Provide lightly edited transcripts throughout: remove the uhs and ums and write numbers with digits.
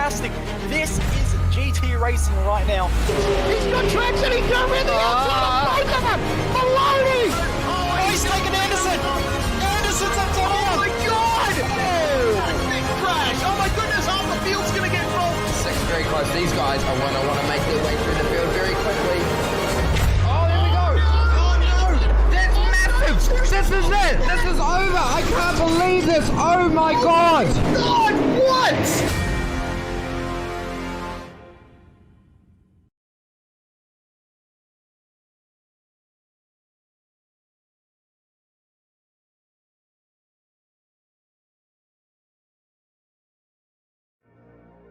fantastic. This is GT racing right now. He's got traction, he's got rid of the outside of both of them! Maloney! Oh, he's taken Anderson! Anderson's up top here! Oh my god! Oh! Big crash! Oh my goodness, half the field's gonna get rolled! Six very close. These guys are going to want to make their way through the field very quickly. Oh, there we go! Oh no! That's massive! This is it! This is over! I can't believe this! Oh my god! God, what?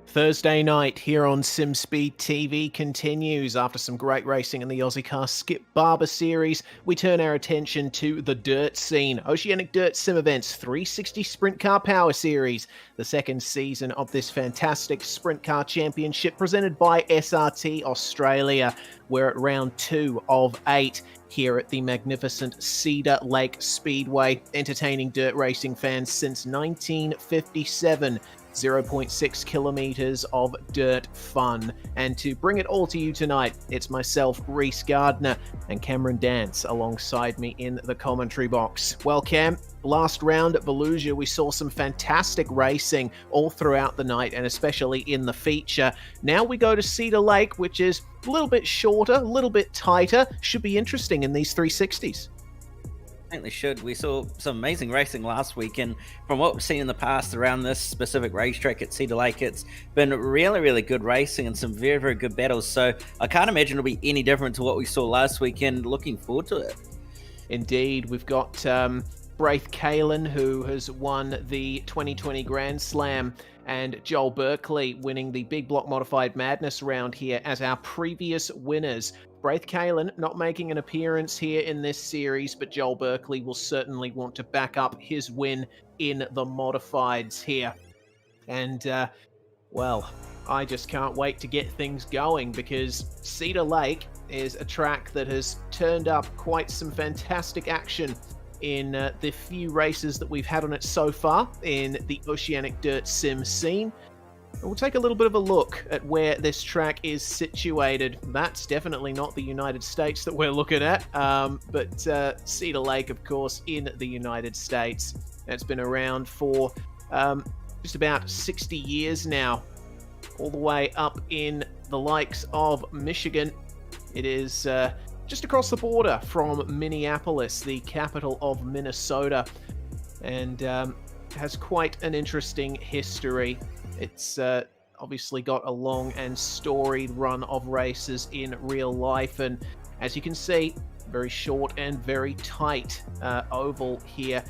Thursday night here on SimSpeed TV continues. After some great racing in the Aussie Car Skip Barber series, we turn our attention to the dirt scene. Oceanic Dirt Sim Events 360 Sprint Car Power Series, the second season of this fantastic Sprint Car Championship presented by SRT Australia. We're at round 2 of 8 here at the magnificent Cedar Lake Speedway, entertaining dirt racing fans since 1957. 0.6 kilometers of dirt fun. And to bring it all to you tonight, it's myself, Reese Gardner, and Cameron Dance alongside me in the commentary box. Well, Cam, last round at Volusia, we saw some fantastic racing all throughout the night, and especially in the feature. Now we go to Cedar Lake, which is a little bit shorter, a little bit tighter. Should be interesting in these 360s. Certainly should. We saw some amazing racing last week, and from what we've seen in the past around this specific racetrack at Cedar Lake, it's been really, really good racing and some very, very good battles. So I can't imagine it'll be any different to what we saw last weekend. Looking forward to it. Indeed, we've got Braith Kalin, who has won the 2020 Grand Slam, and Joel Berkeley winning the Big Block Modified Madness round here as our previous winners. Braith Kalin not making an appearance here in this series, but Joel Berkeley will certainly want to back up his win in the modifieds here. And, well, I just can't wait to get things going, because Cedar Lake is a track that has turned up quite some fantastic action in the few races that we've had on it so far in the Oceanic Dirt Sim scene. We'll take a little bit of a look at where this track is situated. That's definitely not the United States that we're looking at, but Cedar Lake, of course, in the United States. It's been around for just about 60 years now, all the way up in the likes of Michigan. It is just across the border from Minneapolis, the capital of Minnesota, and has quite an interesting history. It's obviously got a long and storied run of races in real life, and as you can see, very short and very tight oval here.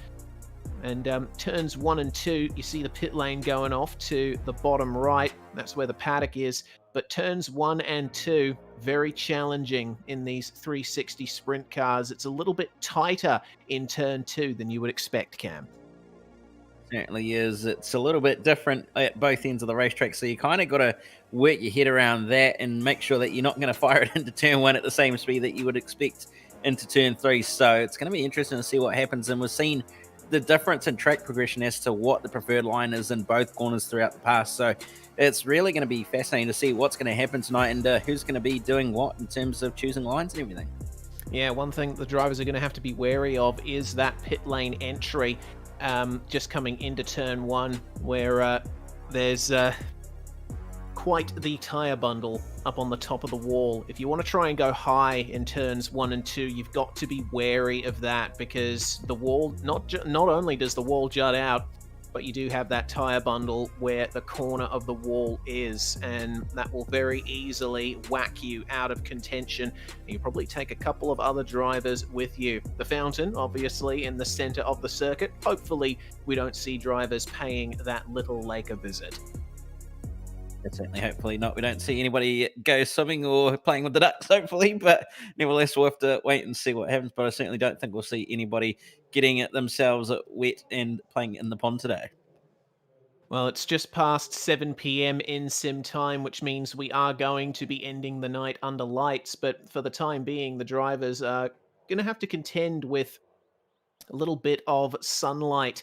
And turns 1 and 2, you see the pit lane going off to the bottom right. That's where the paddock is. But turns 1 and 2, very challenging in these 360 sprint cars. It's a little bit tighter in turn 2 than you would expect, Cam. Certainly is. It's a little bit different at both ends of the racetrack, so you kind of got to work your head around that and make sure that you're not going to fire it into turn 1 at the same speed that you would expect into turn 3. So it's going to be interesting to see what happens, and we've seen the difference in track progression as to what the preferred line is in both corners throughout the past. So it's really going to be fascinating to see what's going to happen tonight, and who's going to be doing what in terms of choosing lines and everything. Yeah, one thing the drivers are going to have to be wary of is that pit lane entry. Just coming into turn 1, where there's quite the tyre bundle up on the top of the wall. If you want to try and go high in turns 1 and 2, you've got to be wary of that, because the wall, not only does the wall jut out, but you do have that tyre bundle where the corner of the wall is, and that will very easily whack you out of contention. You probably take a couple of other drivers with you. The fountain, obviously, in the center of the circuit. Hopefully, we don't see drivers paying that little lake a visit. Certainly, hopefully not. We don't see anybody go swimming or playing with the ducks, hopefully, but nevertheless, we'll have to wait and see what happens. But I certainly don't think we'll see anybody getting it themselves wet and playing in the pond today. Well, it's just past 7 p.m. in sim time, which means we are going to be ending the night under lights, but for the time being, the drivers are going to have to contend with a little bit of sunlight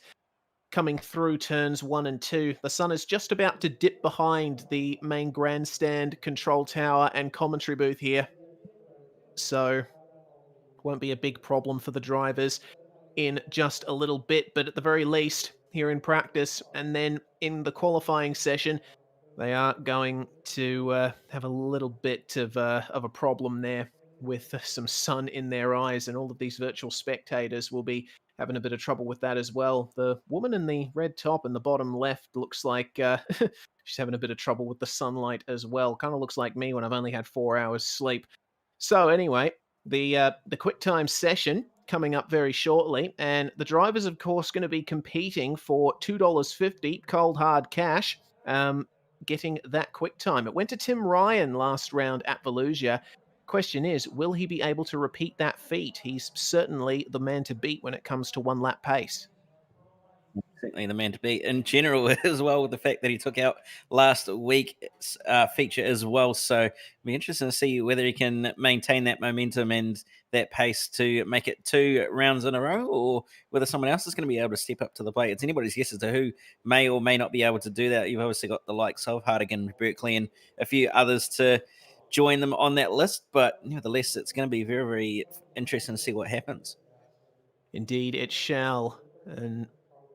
coming through turns 1 and 2. The sun is just about to dip behind the main grandstand, control tower, and commentary booth here. So won't be a big problem for the drivers in just a little bit, but at the very least, here in practice and then in the qualifying session, they are going to have a little bit of a problem there with some sun in their eyes, and all of these virtual spectators will be having a bit of trouble with that as well. The woman in the red top in the bottom left looks like she's having a bit of trouble with the sunlight as well. Kind of looks like me when I've only had 4 hours sleep. So anyway, the quick time session coming up very shortly, and the drivers, of course, going to be competing for $2.50 cold hard cash. Getting that quick time. It went to Tim Ryan last round at Volusia. Question is, will he be able to repeat that feat? He's certainly the man to beat when it comes to one lap pace. Certainly the man to beat in general as well, with the fact that he took out last week's feature as well. So it'll be interesting to see whether he can maintain that momentum and that pace to make it 2 rounds in a row, or whether someone else is going to be able to step up to the plate. It's anybody's guess as to who may or may not be able to do that. You've obviously got the likes of Hardigan, Berkeley, and a few others to join them on that list, but nevertheless, it's going to be very, very interesting to see what happens. Indeed, it shall. And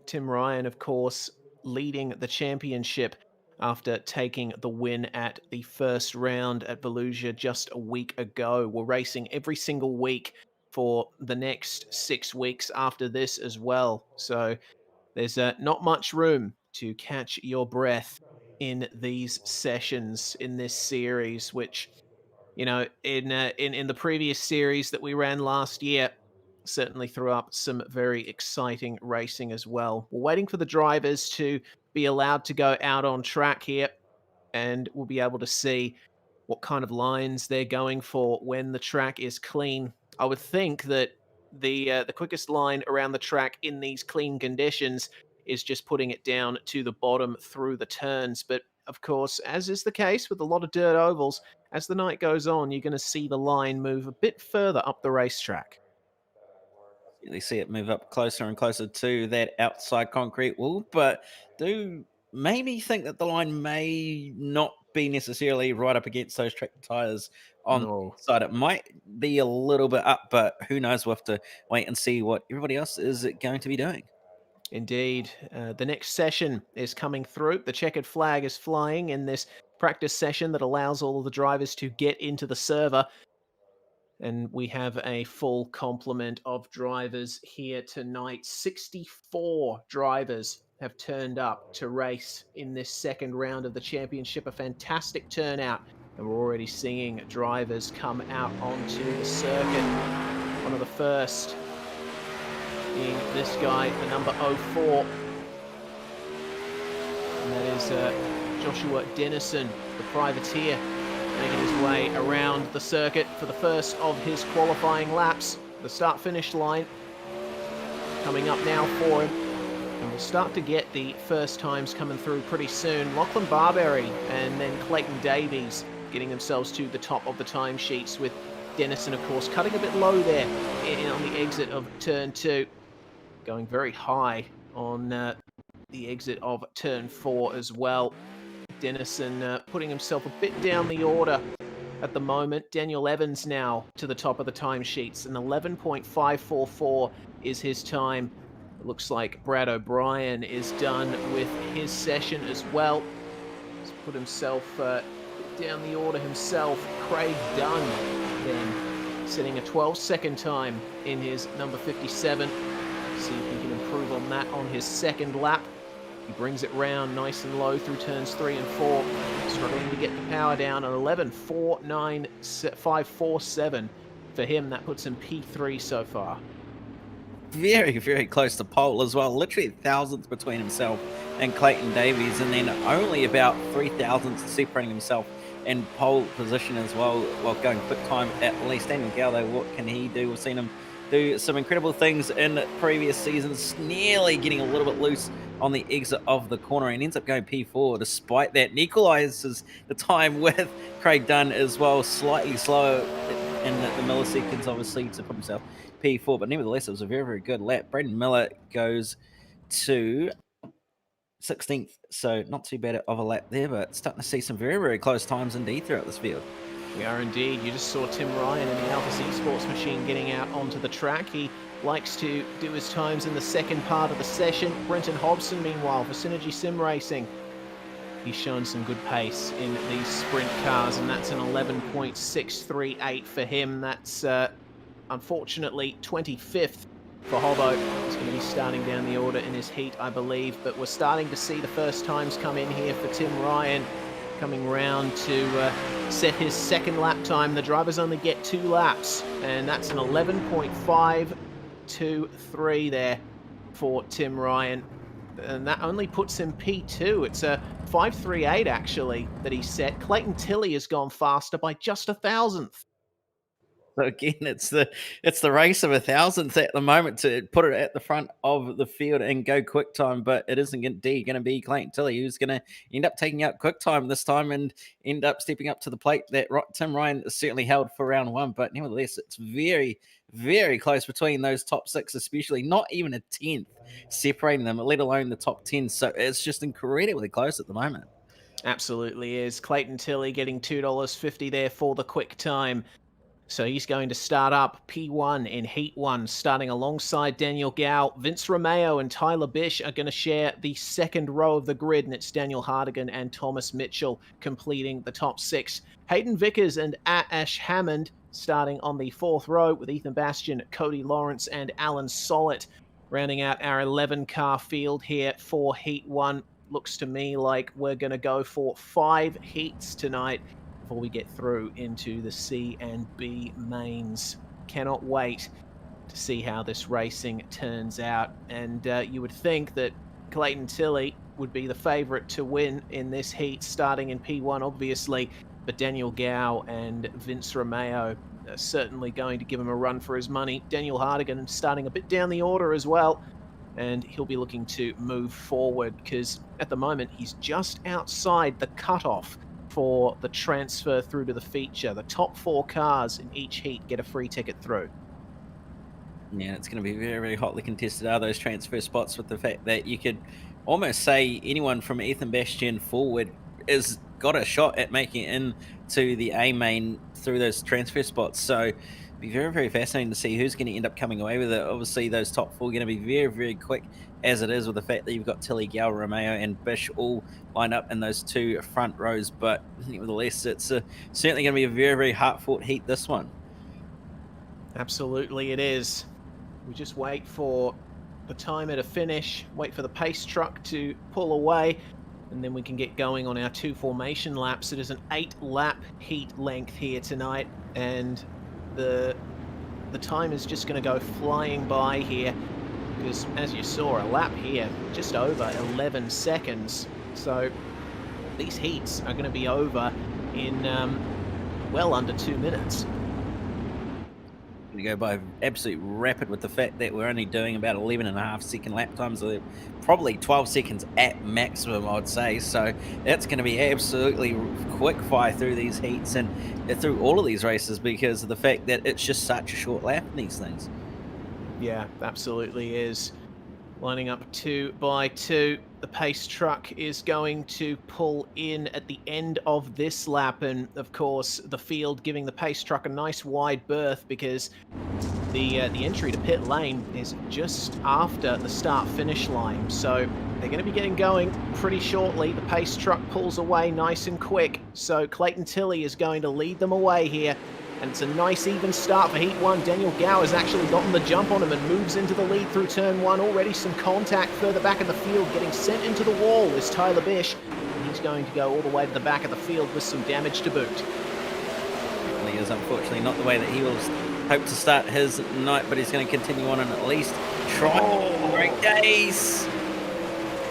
Tim Ryan, of course, leading the championship after taking the win at the first round at Volusia just a week ago. We're racing every single week for the next 6 weeks after this as well. So there's not much room to catch your breath in these sessions in this series, which, in the previous series that we ran last year, certainly threw up some very exciting racing as well. We're waiting for the drivers to be allowed to go out on track here, and we'll be able to see what kind of lines they're going for when the track is clean. I would think that the quickest line around the track in these clean conditions is just putting it down to the bottom through the turns. But of course, as is the case with a lot of dirt ovals, as the night goes on, you're going to see the line move a bit further up the racetrack. You see it move up closer and closer to that outside concrete wall, but do maybe think that the line may not be necessarily right up against those track tires on No. the side. It might be a little bit up, but who knows? We'll have to wait and see what everybody else is going to be doing. Indeed. The next session is coming through. The checkered flag is flying in this practice session that allows all of the drivers to get into the server. And we have a full complement of drivers here tonight. 64 drivers have turned up to race in this second round of the championship. A fantastic turnout. And we're already seeing drivers come out onto the circuit. One of the first being this guy, the number 04. And that is Joshua Dennison, the privateer, making his way around the circuit for the first of his qualifying laps. The start-finish line coming up now for him. And we'll start to get the first times coming through pretty soon. Lachlan Barberry and then Clayton Davies getting themselves to the top of the timesheets, with Dennison, of course, cutting a bit low there on the exit of turn 2. Going very high on the exit of turn 4 as well. Dennison putting himself a bit down the order at the moment. Daniel Evans now to the top of the timesheets, and 11.544 is his time. It looks like Brad O'Brien is done with his session as well. He's put himself down the order himself. Craig Dunn then setting a 12-second time in his number 57. See if he can improve on that on his second lap. He brings it round nice and low through turns 3 and 4. Struggling to get the power down at 11.49547 for him. That puts him P3 so far. Very, very close to pole as well. Literally thousandths between himself and Clayton Davies, and then only about 3 thousandths separating himself in pole position as well, while going quick time at least. Daniel Galdo, what can he do? We've seen him do some incredible things in previous seasons, nearly getting a little bit loose on the exit of the corner, and ends up going P4 despite that, and equalizes the time with Craig Dunn as well, slightly slower in the milliseconds obviously to put himself P4, but nevertheless it was a very, very good lap. Braden Miller goes to 16th. So not too bad of a lap there, but starting to see some very, very close times indeed throughout this field. We are indeed. You just saw Tim Ryan in the Alpha C Sports machine getting out onto the track. He likes to do his times in the second part of the session. Brenton Hobson, meanwhile, for Synergy Sim Racing, he's shown some good pace in these sprint cars, and that's an 11.638 for him. That's unfortunately 25th for Hobbo. He's going to be starting down the order in his heat, I believe, but we're starting to see the first times come in here for Tim Ryan, coming round to set his second lap time. The drivers only get 2 laps, and that's an 11.523 there for Tim Ryan. And that only puts him P2. It's a 5.38 actually that he set. Clayton Tilley has gone faster by just a thousandth. So again, it's the race of a thousandth at the moment to put it at the front of the field and go quick time, but it isn't indeed going to be Clayton Tilley who's going to end up taking out quick time this time and end up stepping up to the plate that Tim Ryan certainly held for round 1. But nevertheless, it's very, very close between those top 6, especially not even a 10th separating them, let alone the top 10. So it's just incredibly close at the moment. Absolutely is. Clayton Tilley getting $2.50 there for the quick time. So he's going to start up P1 in Heat 1, starting alongside Daniel Gow. Vince Romeo and Tyler Bish are going to share the second row of the grid, and it's Daniel Hardigan and Thomas Mitchell completing the top 6. Hayden Vickers and Ash Hammond starting on the 4th row, with Ethan Bastian, Cody Lawrence and Alan Sollett rounding out our 11-car field here for Heat 1. Looks to me like we're going to go for 5 heats tonight before we get through into the C and B mains. Cannot wait to see how this racing turns out. And you would think that Clayton Tilley would be the favourite to win in this heat, starting in P1, obviously. But Daniel Gow and Vince Romeo are certainly going to give him a run for his money. Daniel Hardigan starting a bit down the order as well, and he'll be looking to move forward because at the moment he's just outside the cutoff for the transfer through to the feature. The top 4 cars in each heat get a free ticket through. Yeah, it's going to be very, very hotly contested, are those transfer spots, with the fact that you could almost say anyone from Ethan Bastian forward is got a shot at making it into the A main through those transfer spots. So it'll be very, very fascinating to see who's going to end up coming away with it. Obviously, those top 4 are going to be very, very quick, as it is with the fact that you've got Tilley, Gow, Romeo, and Bish all lined up in those 2 front rows. But nevertheless, it's certainly going to be a very, very hard-fought heat, this one. Absolutely it is. We just wait for the timer to finish, wait for the pace truck to pull away, and then we can get going on our 2 formation laps. It is an 8-lap heat length here tonight, and the time is just going to go flying by here, because as you saw, a lap here just over 11 seconds. So these heats are going to be over in well under 2 minutes. Going to go by absolutely rapid, with the fact that we're only doing about 11.5-second lap times, so probably 12 seconds at maximum, I'd say. So that's going to be absolutely quick fire through these heats and through all of these races, because of the fact that it's just such a short lap in these things. Yeah, absolutely is. Lining up 2 by 2. The pace truck is going to pull in at the end of this lap, and of course the field giving the pace truck a nice wide berth, because the entry to pit lane is just after the start finish line. So they're going to be getting going pretty shortly. The pace truck pulls away nice and quick, so Clayton Tilley is going to lead them away here. And it's a nice even start for Heat 1. Daniel Gow has actually gotten the jump on him and moves into the lead through Turn 1. Already some contact further back in the field. Getting sent into the wall is Tyler Bish. And he's going to go all the way to the back of the field with some damage to boot. He is unfortunately not the way that he will hope to start his night, but he's going to continue on and at least try. Oh, great days!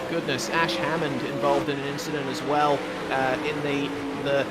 Goodness, Ash Hammond involved in an incident as well in the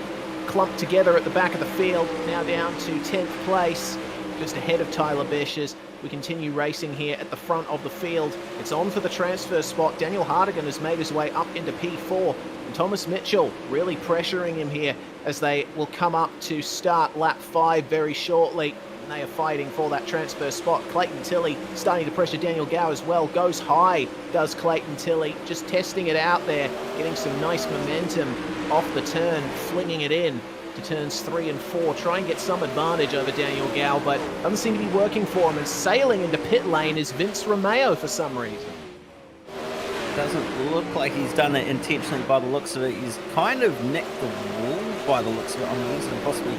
clumped together at the back of the field, now down to 10th place, just ahead of Tyler Bish as we continue racing here at the front of the field. It's on for the transfer spot. Daniel Hardigan has made his way up into P4, and Thomas Mitchell really pressuring him here as they will come up to start lap 5 very shortly. and they are fighting for that transfer spot. Clayton Tilley starting to pressure Daniel Gow as well. Goes high, does Clayton Tilley, just testing it out there, getting some nice momentum off the turn, flinging it in to turns 3 and 4, try and get some advantage over Daniel Gow, but doesn't seem to be working for him, and sailing into pit lane is Vince Romeo for some reason. Doesn't look like he's done it intentionally by the looks of it. He's kind of nicked the wall by the looks of it on the inside, and possibly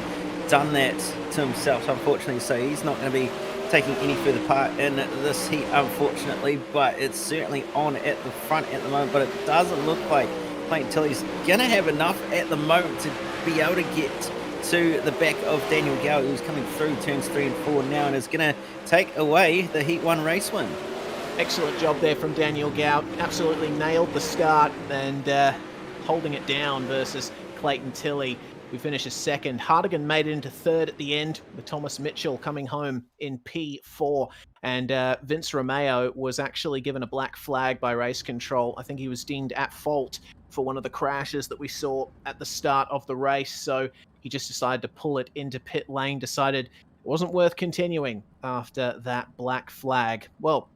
done that to himself, unfortunately. So he's not going to be taking any further part in this heat, unfortunately. But it's certainly on at the front at the moment. But it doesn't look like Clayton Tilley's going to have enough at the moment to be able to get to the back of Daniel Gow, who's coming through turns 3 and 4 now, and is going to take away the Heat 1 race win. Excellent job there from Daniel Gow. Absolutely nailed the start and holding it down versus Clayton Tilley, who finishes second. Hardigan made it into third at the end, with Thomas Mitchell coming home in P4. And Vince Romeo was actually given a black flag by race control. I think he was deemed at fault for one of the crashes that we saw at the start of the race. So he just decided to pull it into pit lane, decided it wasn't worth continuing after that black flag. Well,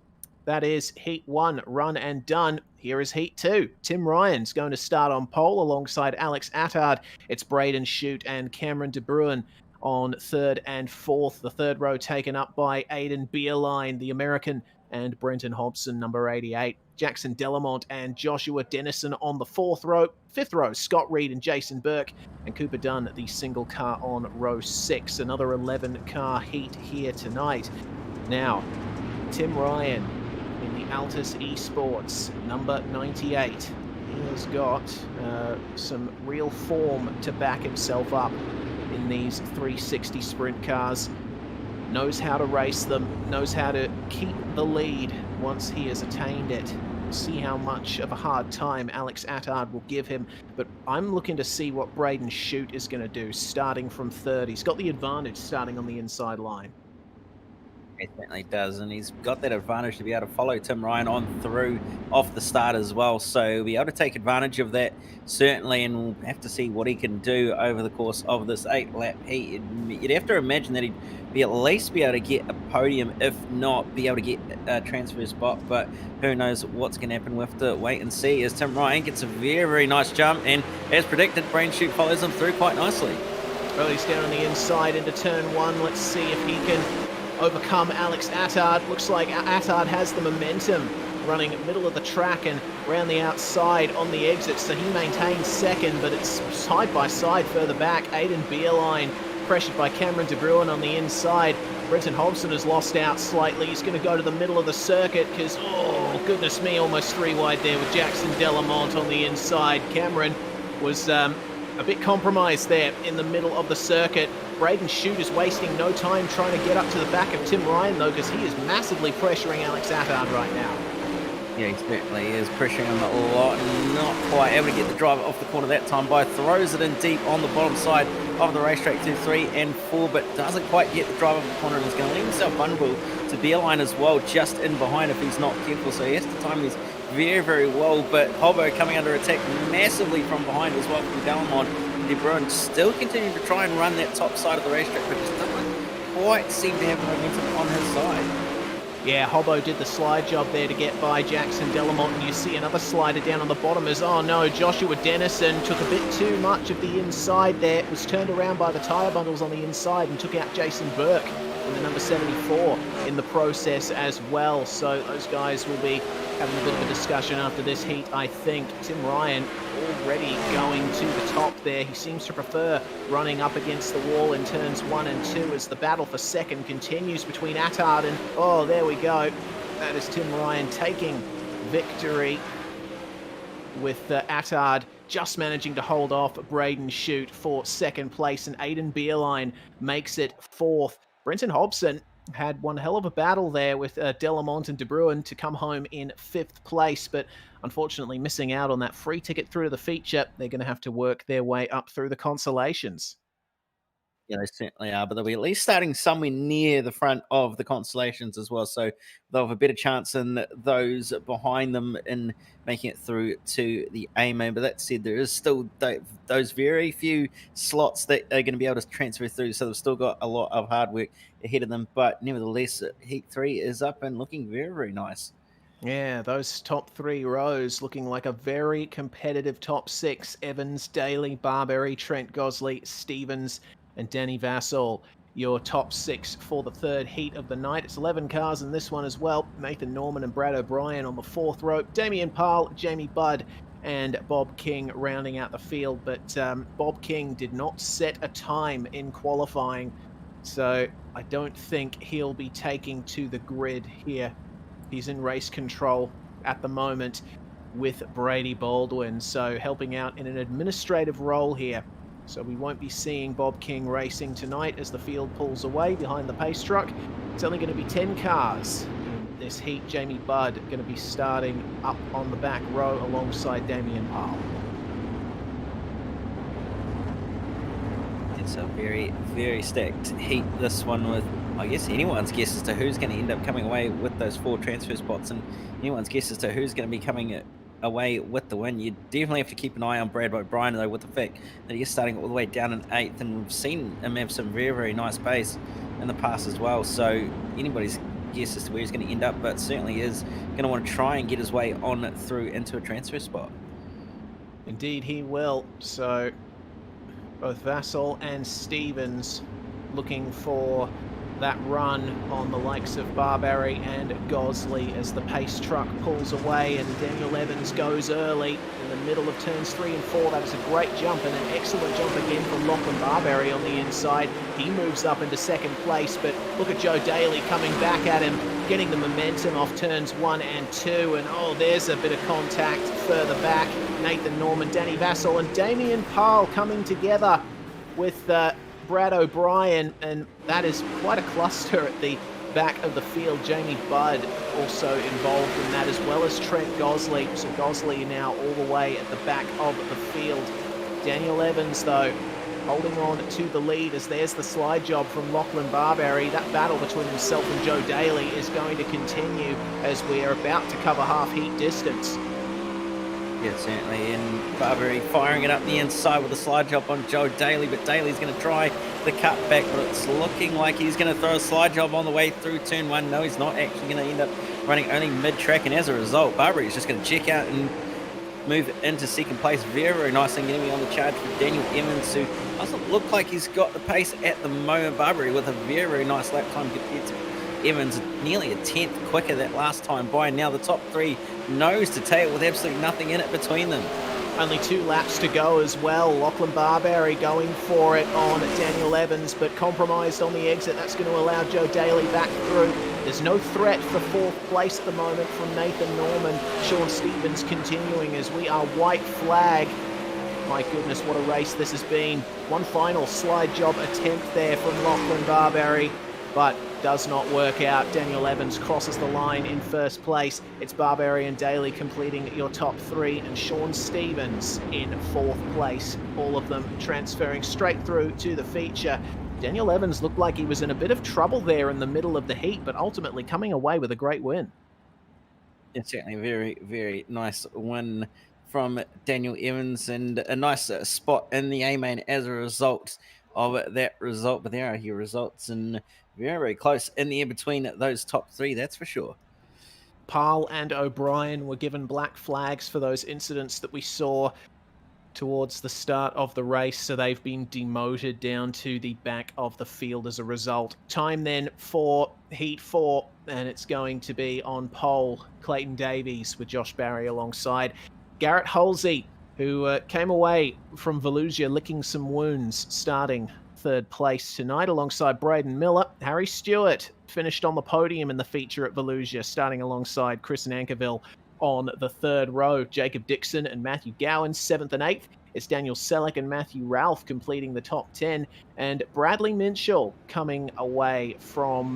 that is Heat 1 run and done. Here is Heat 2. Tim Ryan's going to start on pole alongside Alex Attard. It's Braden Shute and Cameron De Bruin on third and fourth. The third row taken up by Aiden Bierlein, the American, and Brenton Hobson, number 88. Jackson Delamont and Joshua Dennison on the fourth row. Fifth row, Scott Reed and Jason Burke, and Cooper Dunn, the single car on row 6. Another 11-car heat here tonight. Now, Tim Ryan in the Altus Esports, number 98. He has got some real form to back himself up in these 360 sprint cars. Knows how to race them, knows how to keep the lead once he has attained it. We'll see how much of a hard time Alex Attard will give him, but I'm looking to see what Braden Shute is going to do, starting from third. He's got the advantage starting on the inside line. He certainly does, and he's got that advantage to be able to follow Tim Ryan on through off the start as well. So he'll be able to take advantage of that, certainly, and we'll have to see what he can do over the course of this 8-lap heat. You'd have to imagine that he'd be at least be able to get a podium, if not be able to get a transfer spot, but who knows what's going to happen. We'll have to wait and see as Tim Ryan gets a very, very nice jump, and as predicted, Braden Shute follows him through quite nicely. Well, he's down on the inside into turn 1. Let's see if he can overcome Alex Attard. Looks like Attard has the momentum, running middle of the track and around the outside on the exit, so he maintains second, but it's side by side further back. Aiden Bierlein pressured by Cameron De Bruin on the inside. Brenton Hobson has lost out slightly. He's going to go to the middle of the circuit because, oh goodness me, almost 3 wide there with Jackson Delamont on the inside. Cameron was a bit compromised there in the middle of the circuit. Braden Shute is wasting no time trying to get up to the back of Tim Ryan, though, because he is massively pressuring Alex Attard right now. Yeah, he certainly is pressuring him a lot, and not quite able to get the driver off the corner that time. By throws it in deep on the bottom side of the racetrack to 3 and 4, but doesn't quite get the driver off the corner, and is going to leave himself vulnerable to Bierlein as well, just in behind if he's not careful. So he has to time this very, very well, but Hobo coming under attack massively from behind as well from Delamont. De Bruin still continuing to try and run that top side of the racetrack, but just doesn't quite seem to have momentum on his side. Yeah, Hobo did the slide job there to get by Jackson Delamont, and you see another slider down on the bottom as, oh no, Joshua Dennison took a bit too much of the inside there. It was turned around by the tyre bundles on the inside and took out Jason Burke in the number 74 in the process as well. So those guys will be having a bit of a discussion after this heat, I think. Tim Ryan already going to the top there. He seems to prefer running up against the wall in turns 1 and 2 as the battle for second continues between Attard and, oh, there we go. That is Tim Ryan taking victory, with Attard just managing to hold off Braden Shute for second place, and Aiden Bierlein makes it fourth. Brenton Hobson had one hell of a battle there with Delamont and De Bruin to come home in 5th place, but unfortunately missing out on that free ticket through to the feature. They're going to have to work their way up through the consolations. Yeah, they certainly are, but they'll be at least starting somewhere near the front of the constellations as well. So they'll have a better chance than those behind them in making it through to the A main. But that said, there is still those very few slots that are going to be able to transfer through. So they've still got a lot of hard work ahead of them. But nevertheless, Heat 3 is up and looking very, very nice. Yeah, those top 3 rows looking like a very competitive top 6. Evans, Daly, Barberry, Trent Gosley, Stevens, and Danny Vassall. Your top 6 for the third heat of the night. It's 11 cars in this one as well. Nathan Norman and Brad O'Brien on the 4th row. Damien Parle, Jamie Budd, and Bob King rounding out the field. But Bob King did not set a time in qualifying, so I don't think he'll be taking to the grid here. He's in race control at the moment with Brady Baldwin, so helping out in an administrative role here. So we won't be seeing Bob King racing tonight as the field pulls away behind the pace truck. It's only going to be 10 cars in this heat. Jamie Budd going to be starting up on the back row alongside Damien Parle. It's a very, very stacked heat, this one, with, I guess, anyone's guess as to who's going to end up coming away with those 4 transfer spots, and anyone's guess as to who's going to be coming away with the win. You definitely have to keep an eye on Brad O'Brien, though, with the fact that he's starting all the way down in 8th, and we've seen him have some very, very nice pace in the past as well. So anybody's guess as to where he's going to end up, but certainly is going to want to try and get his way on through into a transfer spot. Indeed he will. So both Vassall and Stevens looking for that run on the likes of Barberry and Gosley as the pace truck pulls away, and Daniel Evans goes early in the middle of turns 3 and 4. That is a great jump and an excellent jump again from Lachlan Barberry on the inside. He moves up into 2nd place, but look at Joe Daly coming back at him, getting the momentum off turns 1 and 2, and oh, there's a bit of contact further back. Nathan Norman, Danny Vassall, and Damien Parle coming together with Brad O'Brien, and that is quite a cluster at the back of the field. Jamie Budd also involved in that, as well as Trent Gosley. So Gosley now all the way at the back of the field. Daniel Evans, though, holding on to the lead as there's the slide job from Lachlan Barberry. That battle between himself and Joe Daly is going to continue as we are about to cover half heat distance. Yeah, certainly. And Barberry firing it up the inside with a slide job on Joe Daly, but Daly's going to try the cut back, but it's looking like he's going to throw a slide job on the way through turn 1. No, he's not actually going to end up running only mid-track, and as a result, Barberry's just going to check out and move into 2nd place very, very nicely, and getting on the charge for Daniel Evans, who doesn't look like he's got the pace at the moment. Barberry with a very, very nice lap time compared to Evans, nearly a 10th quicker that last time by. Now the top 3 nose to tail with absolutely nothing in it between them. Only 2 laps to go as well. Lachlan Barberry going for it on Daniel Evans, but compromised on the exit. That's going to allow Joe Daly back through. There's no threat for 4th place at the moment from Nathan Norman. Sean Stevens continuing as we are white flag. My goodness, what a race this has been. One final slide job attempt there from Lachlan Barberry, but does not work out. Daniel Evans crosses the line in 1st place. It's Barberry and Daly completing your top 3, and Sean Stevens in 4th place. All of them transferring straight through to the feature. Daniel Evans looked like he was in a bit of trouble there in the middle of the heat, but ultimately coming away with a great win. It's certainly a very, very nice win from Daniel Evans, and a nice spot in the A-main as a result of that result. But there are your results, and very, very close in the air between those top 3, that's for sure. Parle and O'Brien were given black flags for those incidents that we saw towards the start of the race, so they've been demoted down to the back of the field as a result. Time then for Heat 4, and it's going to be on pole Clayton Davies with Josh Barry alongside. Garrett Halsey, who came away from Volusia licking some wounds, starting 3rd place tonight alongside Braden Miller. Harry Stewart finished on the podium in the feature at Volusia, starting alongside Chris Nankerville on the 3rd row. Jacob Dixon and Matthew Gowan 7th and 8th. It's Daniel Selleck and Matthew Ralph completing the top 10, and Bradley Minshall coming away from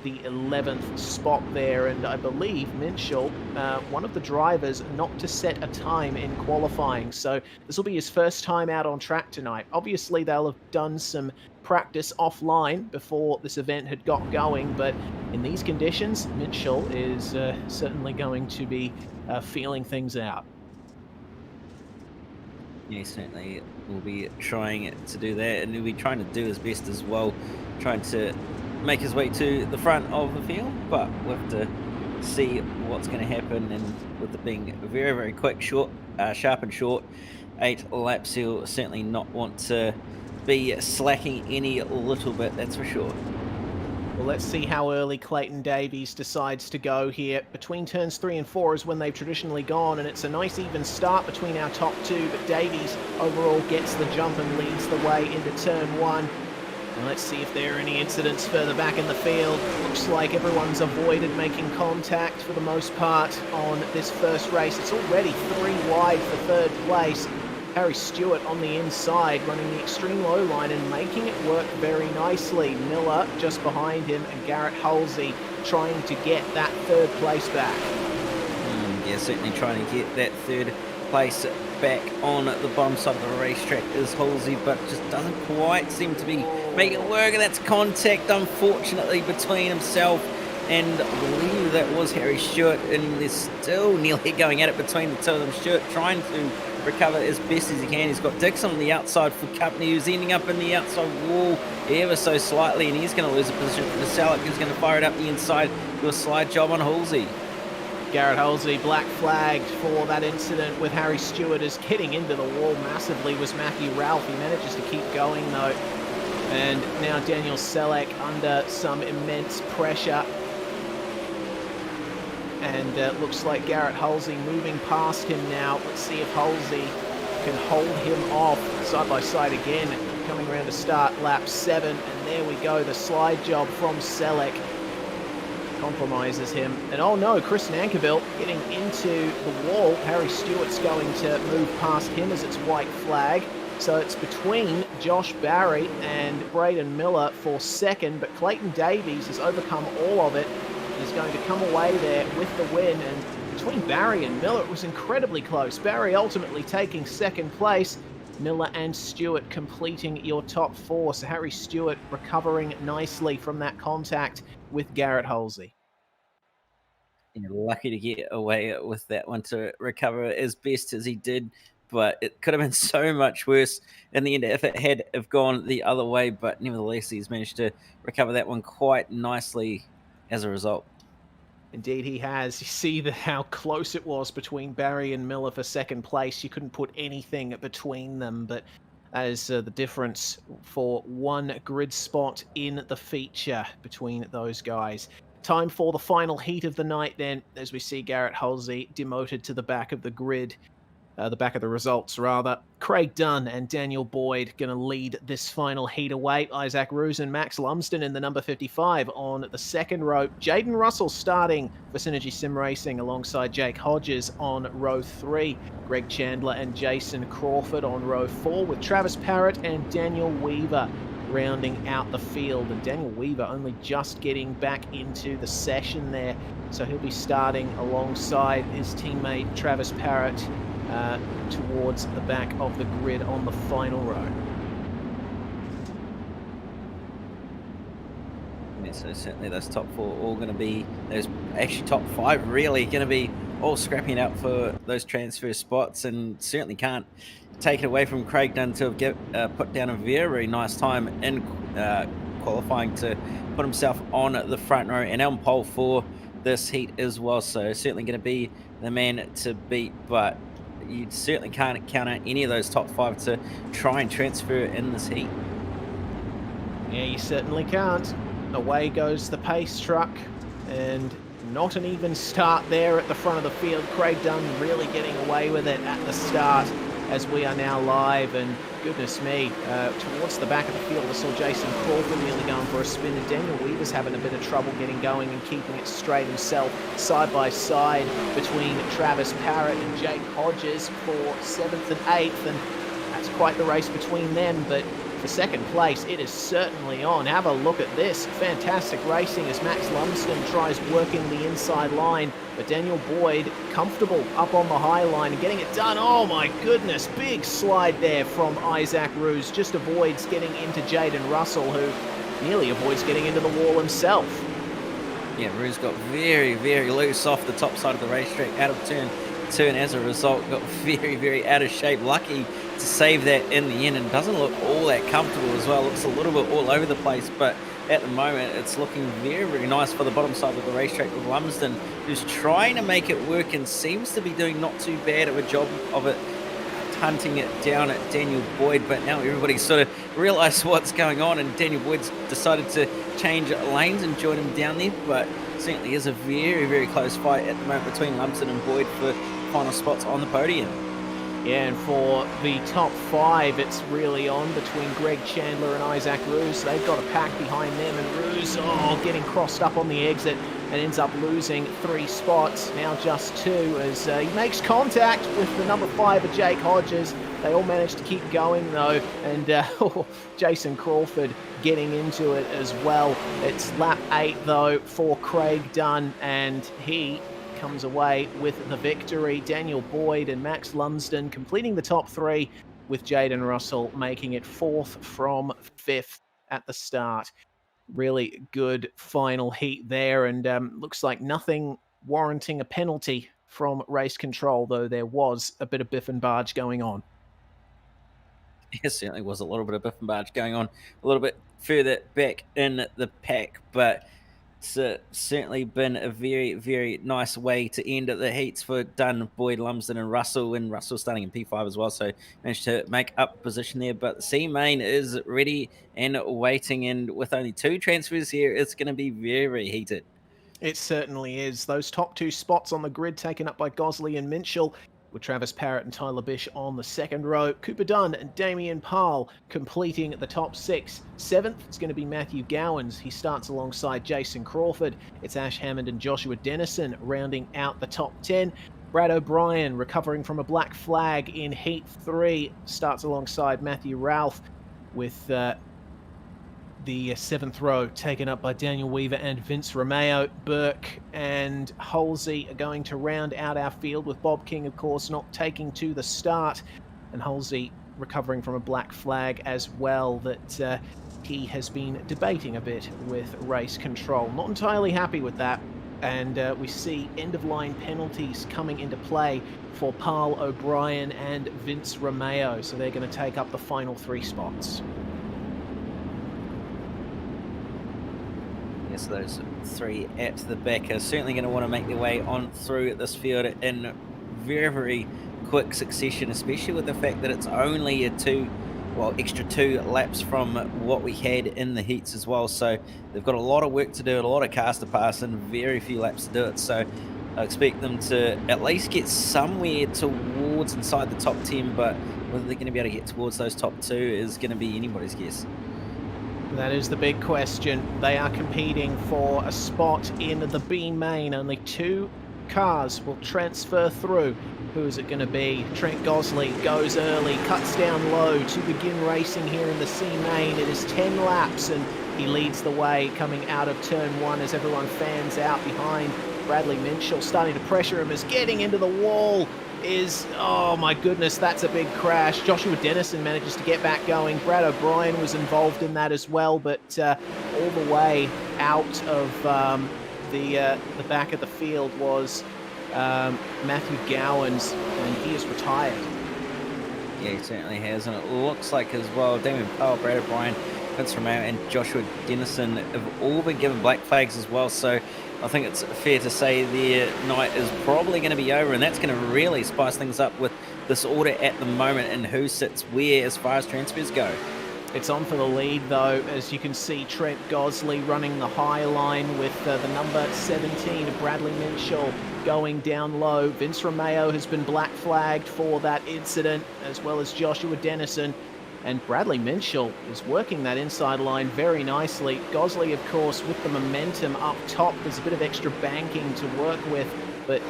the 11th spot there. And I believe Minshall, one of the drivers not to set a time in qualifying, so this will be his first time out on track tonight. Obviously they'll have done some practice offline before this event had got going, but in these conditions, Mitchell is certainly going to be feeling things out. Yeah, certainly will be trying to do that, and he'll be trying to do his best as well, trying to make his way to the front of the field. But we'll have to see what's going to happen. And with it being very, very quick, short, sharp and short, 8 laps, he'll certainly not want to be slacking any little bit. That's for sure. Well, let's see how early Clayton Davies decides to go here. Between turns 3 and 4 is when they've traditionally gone, and it's a nice even start between our top two, but Davies overall gets the jump and leads the way into turn 1. And let's see if there are any incidents further back in the field. Looks like everyone's avoided making contact for the most part on this first race. It's already 3 wide for third place. Harry Stewart on the inside, running the extreme low line and making it work very nicely. Miller just behind him, and Garrett Halsey trying to get that third place back. Yeah, certainly trying to get that third place back on the bottom side of the racetrack is Halsey, but just doesn't quite seem to be making it work. And that's contact, unfortunately, between himself and I believe that was Harry Stewart, and they're still nearly going at it between the two of them. Stewart trying to recover as best as he can. He's got Dixon on the outside for Company, who's ending up in the outside wall ever so slightly, and he's going to lose a position. Vasalik is going to fire it up the inside, do a slide job on Halsey. Garrett Halsey black flagged for that incident with Harry Stewart, as hitting into the wall massively was Matthew Ralph. He manages to keep going though. And now Daniel Selleck under some immense pressure. And looks like Garrett Halsey moving past him now. Let's see if Halsey can hold him off. Side by side again, coming around to start lap 7. And there we go, the slide job from Selleck compromises him. And oh no, Chris Nankerville getting into the wall. Harry Stewart's going to move past him as it's white flag. So it's between Josh Barry and Braden Miller for second, but Clayton Davies has overcome all of it. He's going to come away there with the win, and between Barry and Miller, it was incredibly close. Barry ultimately taking second place, Miller and Stewart completing your top 4. So Harry Stewart recovering nicely from that contact with Garrett Halsey. You're lucky to get away with that one, to recover as best as he did, but it could have been so much worse in the end if it had have gone the other way. But nevertheless, he's managed to recover that one quite nicely as a result. Indeed he has. You see how close it was between Barry and Miller for second place. You couldn't put anything between them, but as the difference for one grid spot in the feature between those guys. Time for the final heat of the night then, as we see Garrett Halsey demoted to the back of the grid. The back of the results, rather. Craig Dunn and Daniel Boyd going to lead this final heat away. Isaac Roos and Max Lumsden in the number 55 on the second row. Jaden Russell starting for Synergy Sim Racing alongside Jake Hodges on row 3. Greg Chandler and Jason Crawford on row 4, with Travis Parrott and Daniel Weaver rounding out the field. And Daniel Weaver only just getting back into the session there, so he'll be starting alongside his teammate Travis Parrott towards the back of the grid on the final row. Yeah, so certainly those top 4 all going to be, those actually top 5 really going to be all scrapping out for those transfer spots, and certainly can't take it away from Craig Dunn to have put down a very nice time in qualifying to put himself on the front row and on pole for this heat as well. So certainly going to be the man to beat, but you certainly can't count out any of those top 5 to try and transfer in this heat. Yeah, you certainly can't. Away goes the pace truck, and not an even start there at the front of the field. Craig Dunn really getting away with it at the start as we are now live, and goodness me, towards the back of the field I saw Jason Crawford nearly going for a spin, and Daniel Weaver's having a bit of trouble getting going and keeping it straight himself, side by side between Travis Parrott and Jake Hodges for 7th and 8th, and that's quite the race between them. But for second place, it is certainly on. Have a look at this. Fantastic racing as Max Lumsden tries working the inside line, but Daniel Boyd comfortable up on the high line and getting it done. Oh my goodness, big slide there from Isaac Roos. Just avoids getting into Jaden Russell, who nearly avoids getting into the wall himself. Yeah, Roos got very, very loose off the top side of the racetrack out of turn 2, and as a result got very, very out of shape. Lucky to save that in the end, and doesn't look all that comfortable as well. Looks a little bit all over the place, but at the moment it's looking very, very nice for the bottom side of the racetrack with Lumsden, who's trying to make it work and seems to be doing not too bad of a job of it, hunting it down at Daniel Boyd. But now everybody's sort of realised what's going on, and Daniel Boyd's decided to change lanes and join him down there. But certainly is a very, very close fight at the moment between Lumsden and Boyd for final spots on the podium. Yeah, and for the top 5, it's really on between Greg Chandler and Isaac Roos. They've got a pack behind them, and Roos, getting crossed up on the exit and ends up losing 3 spots, now just 2, as he makes contact with the number 5 of Jake Hodges. They all manage to keep going though, and Jason Crawford getting into it as well. It's lap 8 though for Craig Dunn, and he comes away with the victory. Daniel Boyd and Max Lumsden completing the top 3, with Jaden Russell making it 4th from 5th at the start. Really good final heat there, and looks like nothing warranting a penalty from race control, though there was a bit of biff and barge going on. There certainly was a little bit of biff and barge going on a little bit further back in the pack, but it's certainly been a very, very nice way to end the heats for Dunn, Boyd, Lumsden and Russell starting in P5 as well, so managed to make up position there. But the C main is ready and waiting, and with only 2 transfers here, it's going to be very, very heated. It certainly is. Those top 2 spots on the grid taken up by Gosley and Minchell, with Travis Parrott and Tyler Bish on the second row. Cooper Dunn and Damien Parle completing the top 6. 7th is going to be Matthew Gowans. He starts alongside Jason Crawford. It's Ash Hammond and Joshua Dennison rounding out the top 10. Brad O'Brien, recovering from a black flag in Heat 3, starts alongside Matthew Ralph, with the 7th row taken up by Daniel Weaver and Vince Romeo. Burke and Halsey are going to round out our field, with Bob King, of course, not taking to the start, and Halsey recovering from a black flag as well that he has been debating a bit with race control. Not entirely happy with that, and we see end-of-line penalties coming into play for Parle, O'Brien and Vince Romeo, so they're going to take up the final 3 spots. Yes, those 3 at the back are certainly going to want to make their way on through this field in very, very quick succession, especially with the fact that it's only a extra 2 laps from what we had in the heats as well. So they've got a lot of work to do, a lot of cars to pass, and very few laps to do it. So I expect them to at least get somewhere towards inside the top 10, but whether they're going to be able to get towards those top 2 is going to be anybody's guess. That is the big question. They are competing for a spot in the B main. Only 2 cars will transfer through. Who is it going to be? Trent Gosley goes early, cuts down low to begin racing here in the C main. It is 10 laps, and he leads the way coming out of turn 1 as everyone fans out behind. Bradley Minchell starting to pressure him as getting into the wall is, oh my goodness, that's a big crash. Joshua Dennison manages to get back going. Brad O'Brien was involved in that as well, but all the way out of the back of the field was Matthew Gowans, and he is retired. Yeah, he certainly has, and it looks like as well Damien Powell, Brad O'Brien, Vince Romeo and Joshua Dennison have all been given black flags as well, so I think it's fair to say their night is probably going to be over, and that's going to really spice things up with this order at the moment and who sits where as far as transfers go. It's on for the lead though, as you can see Trent Gosley running the high line with the number 17, Bradley Minchell, going down low. Vince Romeo has been black flagged for that incident, as well as Joshua Dennison. And Bradley Minchell is working that inside line very nicely. Gosley, of course, with the momentum up top, there's a bit of extra banking to work with. But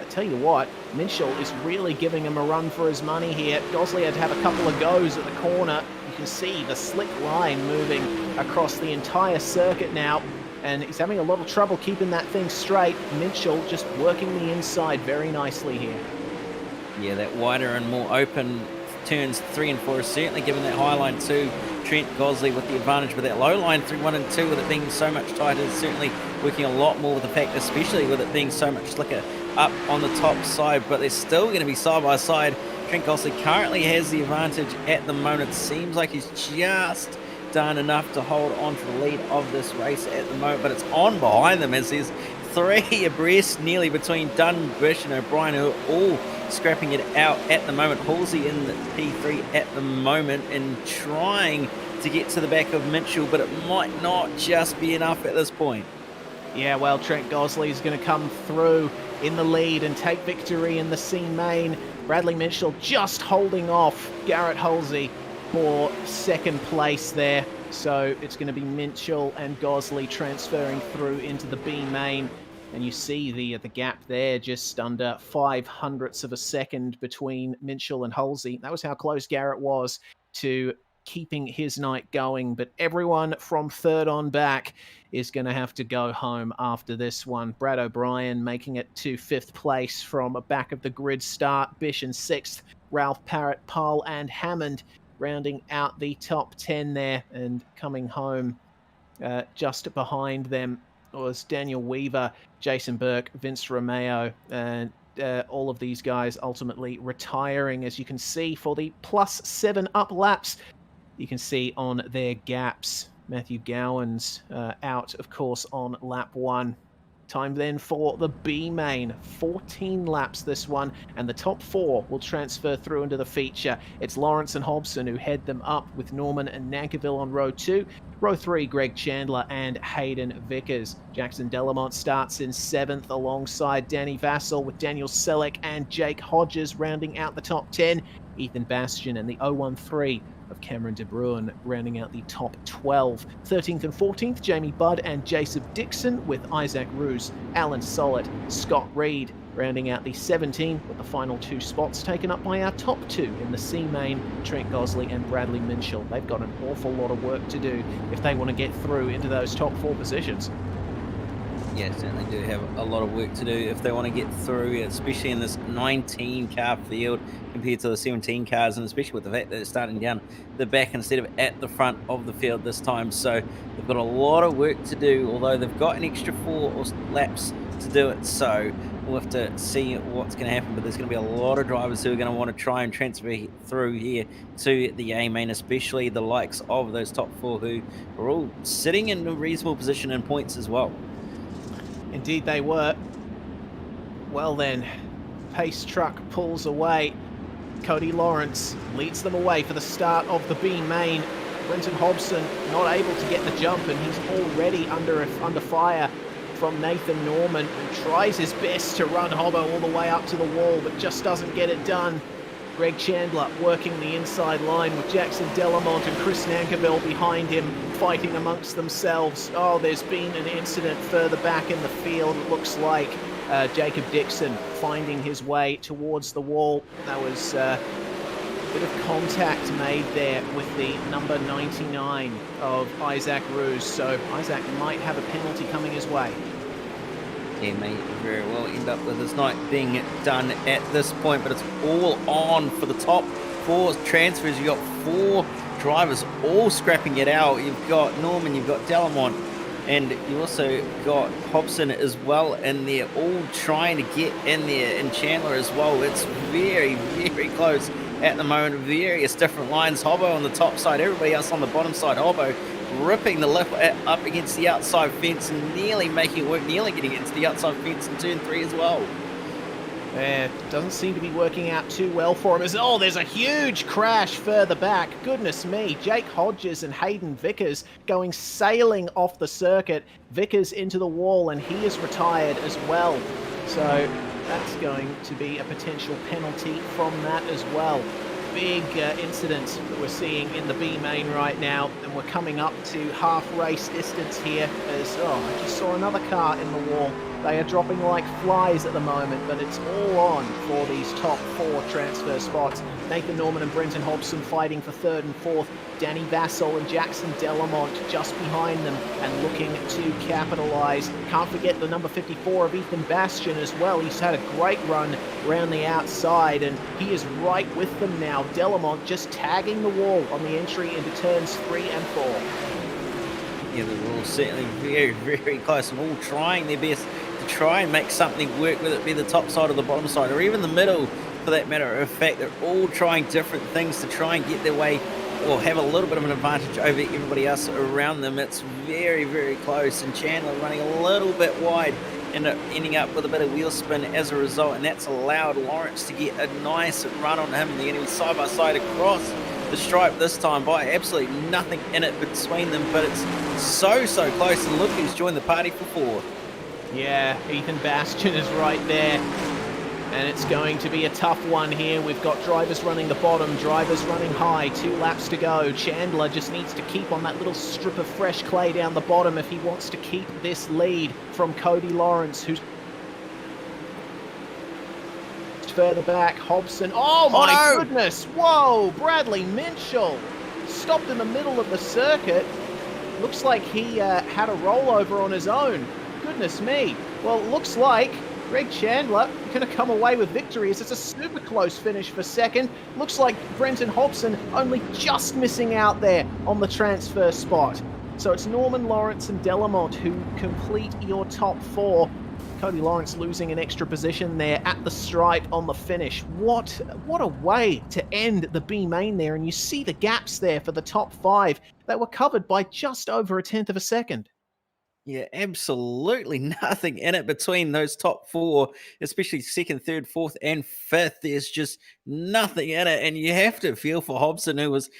tell you what, Minchell is really giving him a run for his money here. Gosley had to have a couple of goes at the corner. You can see the slick line moving across the entire circuit now, and he's having a lot of trouble keeping that thing straight. Minchell just working the inside very nicely here. Yeah, that wider and more open turns 3 and 4 is certainly giving that high line to Trent Gosley with the advantage, but that low line through 1 and 2 with it being so much tighter is certainly working a lot more with the fact, especially with it being so much slicker up on the top side, but they're still going to be side by side. Trent Gosley currently has the advantage at the moment. Seems like he's just done enough to hold on to the lead of this race at the moment, but it's on behind them as there's 3 abreast nearly between Dunn, Bush and O'Brien, who are all scrapping it out at the moment. Halsey in the P3 at the moment and trying to get to the back of Minchell, but it might not just be enough at this point. Yeah, well, Trent Gosley is going to come through in the lead and take victory in the C main. Bradley Minchell just holding off Garrett Halsey for second place there. So it's going to be Minchell and Gosley transferring through into the B main. And you see the gap there, just under 0.05 of a second between Minchell and Halsey. That was how close Garrett was to keeping his night going. But everyone from third on back is going to have to go home after this one. Brad O'Brien making it to 5th place from a back of the grid start. Bish in 6th. Ralph Parrott, Paul and Hammond rounding out the top 10 there, and coming home just behind them was Daniel Weaver, Jason Burke, Vince Romeo, and all of these guys ultimately retiring, as you can see, for the +7 up laps. You can see on their gaps. Matthew Gowan's out, of course, on lap 1. Time then for the B main. 14 laps this one, and the top 4 will transfer through into the feature. It's Lawrence and Hobson who head them up, with Norman and Nankerville on row 2. Row 3, Greg Chandler and Hayden Vickers. Jackson Delamont starts in 7th alongside Danny Vassell, with Daniel Selleck and Jake Hodges rounding out the top 10. Ethan Bastian and the 013 of Cameron De Bruin rounding out the top 12. 13th and 14th, Jamie Budd and Jason Dixon, with Isaac Roos, Alan Sollett, Scott Reed rounding out the 17, with the final 2 spots taken up by our top 2 in the C main, Trent Gosley and Bradley Minchell. They've got an awful lot of work to do if they want to get through into those top 4 positions. Yeah, certainly do have a lot of work to do if they want to get through, especially in this 19 car field compared to the 17 cars, and especially with the fact that they're starting down the back instead of at the front of the field this time. So they've got a lot of work to do, although they've got an extra 4 laps to do it. So we'll have to see what's going to happen, but there's going to be a lot of drivers who are going to want to try and transfer through here to the A main, especially the likes of those top 4 who are all sitting in a reasonable position in points as well. Indeed they were. Well then, pace truck pulls away. Cody Lawrence leads them away for the start of the B main. Brenton Hobson not able to get the jump, and he's already under fire from Nathan Norman, who tries his best to run Hobbo all the way up to the wall, but just doesn't get it done. Greg Chandler working the inside line with Jackson Delamont and Chris Nankerville behind him, fighting amongst themselves. Oh, there's been an incident further back in the field. It looks like Jacob Dixon finding his way towards the wall. That was a bit of contact made there with the number 99 of Isaac Roos. So Isaac might have a penalty coming his way. He may very well end up with his night being done at this point, but it's all on for the top 4 transfers. You've got 4 drivers all scrapping it out. You've got Norman, you've got Delamont, and you also got Hobson as well in there, all trying to get in there, and Chandler as well. It's very, very close at the moment. Various different lines. Hobbo on the top side, everybody else on the bottom side. Hobbo ripping the lip up against the outside fence and nearly making it work, nearly getting into the outside fence in turn 3 as well. It doesn't seem to be working out too well for him. There's a huge crash further back. Goodness me, Jake Hodges and Hayden Vickers going sailing off the circuit. Vickers into the wall, and he is retired as well. So that's going to be a potential penalty from that as well. Big incident that we're seeing in the B main right now, and we're coming up to half race distance here as, I just saw another car in the wall. They are dropping like flies at the moment, but it's all on for these top 4 transfer spots. Nathan Norman and Brenton Hobson fighting for 3rd and 4th. Danny Vassell and Jackson Delamont just behind them and looking to capitalise. Can't forget the number 54 of Ethan Bastian as well. He's had a great run around the outside and he is right with them now. Delamont just tagging the wall on the entry into turns 3 and 4. Yeah, they're all certainly very, very close and all trying their best to try and make something work, whether it be the top side or the bottom side or even the middle for that matter of fact. They're all trying different things to try and get their way or have a little bit of an advantage over everybody else around them. It's very, very close, and Chandler running a little bit wide and ending up with a bit of wheel spin as a result, and that's allowed Lawrence to get a nice run on him. They're going to be side by side across the stripe this time by absolutely nothing in it between them, but it's so close, and look who's joined the party for 4. Yeah, Ethan Bastian is right there. And it's going to be a tough one here. We've got drivers running the bottom, drivers running high, 2 laps to go. Chandler just needs to keep on that little strip of fresh clay down the bottom if he wants to keep this lead from Cody Lawrence, who's further back. Hobson, oh my goodness, whoa, Bradley Minchell stopped in the middle of the circuit. Looks like he had a rollover on his own. Goodness me. Well, it looks like Greg Chandler going to come away with victory as it's a super close finish for 2nd. Looks like Brenton Hobson only just missing out there on the transfer spot. So it's Norman, Lawrence and Delamont who complete your top 4. Cody Lawrence losing an extra position there at the stripe on the finish. What a way to end the B main there, and you see the gaps there for the top 5 that were covered by just over a 1/10 of a second. Yeah, absolutely nothing in it between those top 4, especially 2nd, 3rd, 4th, and 5th. There's just nothing in it, and you have to feel for Hobson, who was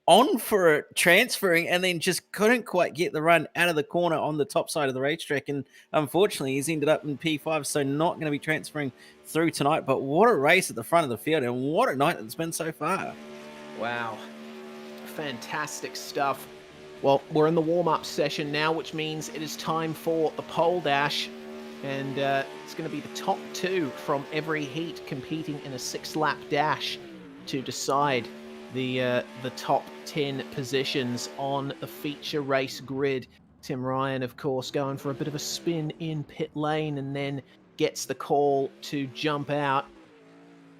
on for it, transferring, and then just couldn't quite get the run out of the corner on the top side of the racetrack, and unfortunately he's ended up in P5, so not going to be transferring through tonight. But what a race at the front of the field, and what a night it's been so far. Wow, fantastic stuff. Well, we're in the warm-up session now, which means it is time for the pole dash. And it's going to be the top 2 from every heat competing in a 6-lap dash to decide the top 10 positions on the feature race grid. Tim Ryan, of course, going for a bit of a spin in pit lane and then gets the call to jump out.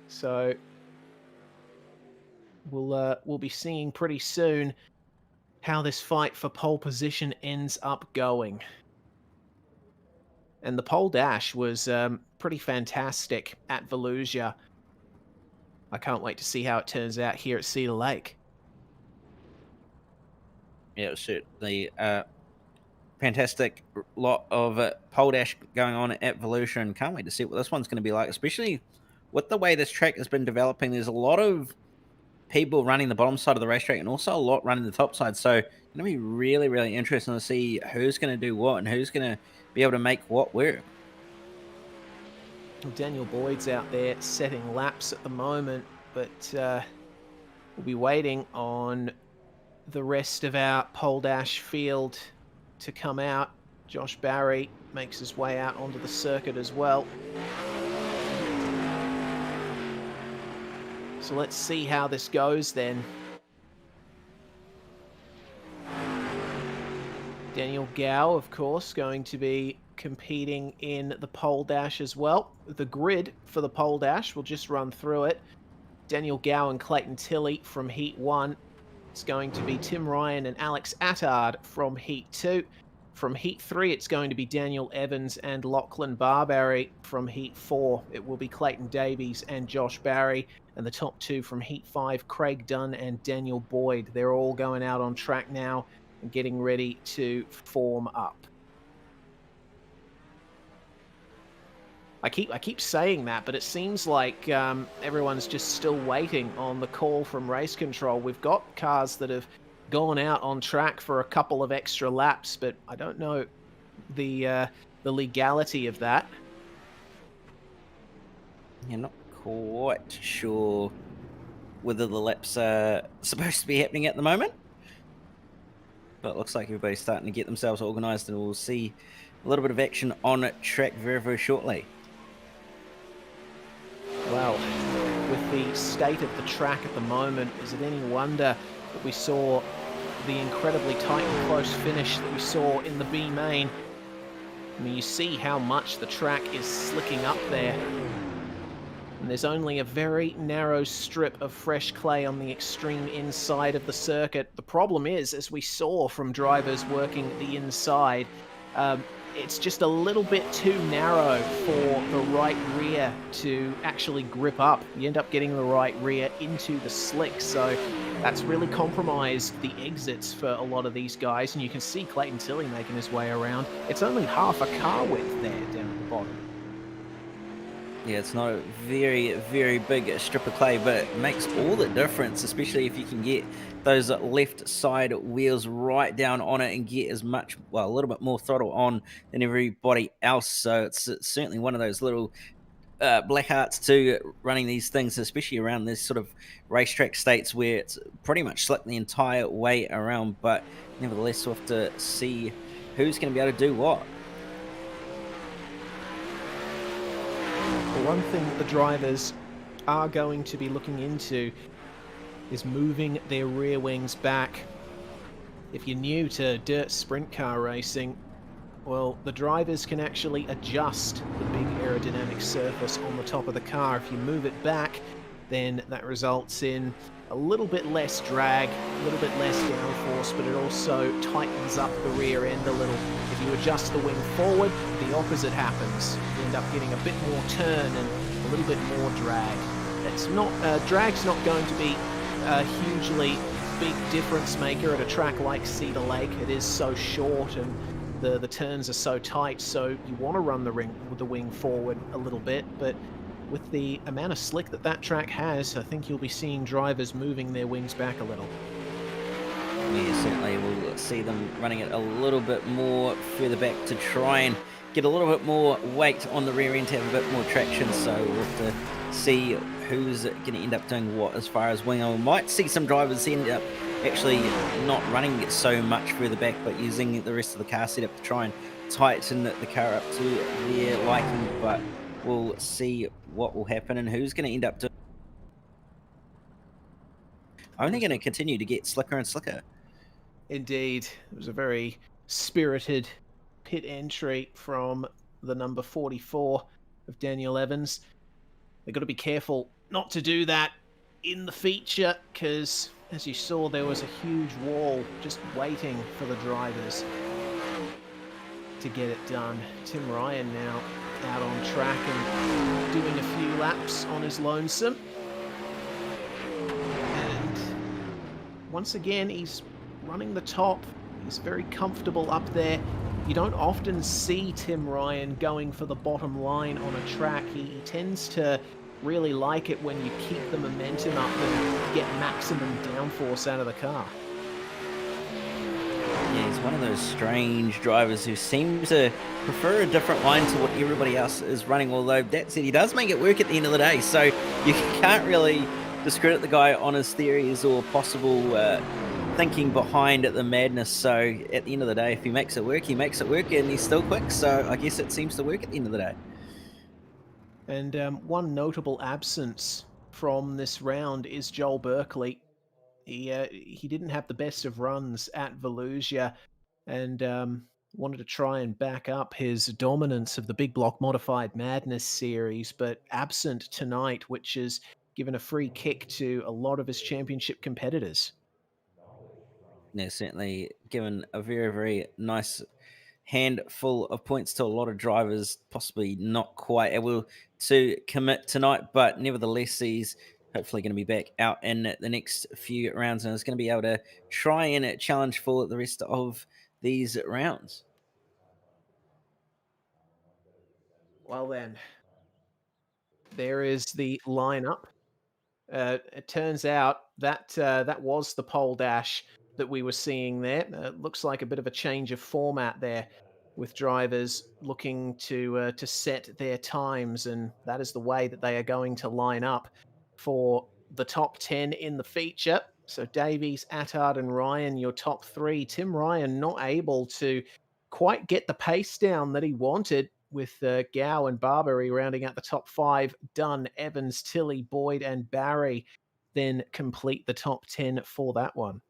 So we'll be seeing pretty soon how this fight for pole position ends up going. And the pole dash was pretty fantastic at Volusia. I can't wait to see how it turns out here at Cedar Lake. Yeah, it was certainly fantastic lot of pole dash going on at Volusia, and can't wait to see what this one's going to be like, especially with the way this track has been developing. There's a lot of people running the bottom side of the racetrack and also a lot running the top side, so it's going to be really, really interesting to see who's going to do what and who's going to be able to make what work. Daniel Boyd's out there setting laps at the moment, but we'll be waiting on the rest of our pole dash field to come out. Josh Barry makes his way out onto the circuit as well. So let's see how this goes then. Daniel Gow, of course, going to be competing in the pole dash as well. The grid for the pole dash, we'll just run through it. Daniel Gow and Clayton Tilley from Heat 1. It's going to be Tim Ryan and Alex Attard from Heat 2. From Heat 3, it's going to be Daniel Evans and Lachlan Barberry. From Heat 4, it will be Clayton Davies and Josh Barry. And the top 2 from Heat 5, Craig Dunn and Daniel Boyd. They're all going out on track now and getting ready to form up. I keep saying that, but it seems like everyone's just still waiting on the call from race control. We've got cars that have gone out on track for a couple of extra laps, but I don't know the legality of that. You're not quite sure whether the laps are supposed to be happening at the moment, but it looks like everybody's starting to get themselves organised, and we'll see a little bit of action on track very, very shortly. Well, with the state of the track at the moment, is it any wonder that we saw the incredibly tight and close finish that we saw in the B main? I mean, you see how much the track is slicking up there. And there's only a very narrow strip of fresh clay on the extreme inside of the circuit. The problem is, as we saw from drivers working the inside, it's just a little bit too narrow for the right rear to actually grip up. You end up getting the right rear into the slick, so that's really compromised the exits for a lot of these guys. And you can see Clayton Tilley making his way around. It's only half a car width there down at the bottom. Yeah, it's not a very, very big strip of clay, but it makes all the difference, especially if you can get those left side wheels right down on it and get as much, well, a little bit more throttle on than everybody else. So it's certainly one of those little black arts to running these things, especially around this sort of racetrack states where it's pretty much slick the entire way around. But nevertheless, we'll have to see who's going to be able to do what. The one thing that the drivers are going to be looking into is moving their rear wings back. If you're new to dirt sprint car racing, well, the drivers can actually adjust the big aerodynamic surface on the top of the car. If you move it back, then that results in a little bit less drag, a little bit less downforce, but it also tightens up the rear end a little. If you adjust the wing forward, the opposite happens. You end up getting a bit more turn and a little bit more drag. It's not drag's not going to be a hugely big difference maker at a track like Cedar Lake. It is so short and the turns are so tight, so you want to run the wing forward a little bit, but with the amount of slick that that track has, I think you'll be seeing drivers moving their wings back a little. Yeah, certainly we'll see them running it a little bit more further back to try and get a little bit more weight on the rear end to have a bit more traction. So we'll have to see who's going to end up doing what as far as wing. We might see some drivers end up actually not running it so much further back, but using the rest of the car setup to try and tighten the car up to their liking. But we'll see what will happen and who's going to end up doing. Only going to continue to get slicker and slicker. Indeed, it was a very spirited pit entry from the number 44 of Daniel Evans. They've got to be careful not to do that in the feature because, as you saw, there was a huge wall just waiting for the drivers to get it done. Tim Ryan now out on track and doing a few laps on his lonesome. And once again, he's running the top. He's very comfortable up there. You don't often see Tim Ryan going for the bottom line on a track. He tends to really like it when you keep the momentum up and get maximum downforce out of the car. Yeah, he's one of those strange drivers who seems to prefer a different line to what everybody else is running, although that said, he does make it work at the end of the day, so you can't really discredit the guy on his theories or possible thinking behind the madness. So at the end of the day, if he makes it work, he makes it work, and he's still quick, so I guess it seems to work at the end of the day. And one notable absence from this round is Joel Berkeley. He didn't have the best of runs at Volusia and wanted to try and back up his dominance of the Big Block Modified Madness series, but absent tonight, which has given a free kick to a lot of his championship competitors. Yeah, certainly given a very, very nice handful of points to a lot of drivers, possibly not quite able to commit tonight, but nevertheless, he's hopefully going to be back out in the next few rounds and is going to be able to try and challenge for the rest of these rounds. Well then, there is the lineup. It turns out that that was the pole dash that we were seeing there. Looks like a bit of a change of format there, with drivers looking to set their times, and that is the way that they are going to line up for the top 10 in the feature. So Davies, Attard, and Ryan, your top three. Tim Ryan not able to quite get the pace down that he wanted, with Gow and Barbary rounding out the top 5. Dunn, Evans, Tilley, Boyd, and Barry then complete the top 10 for that one.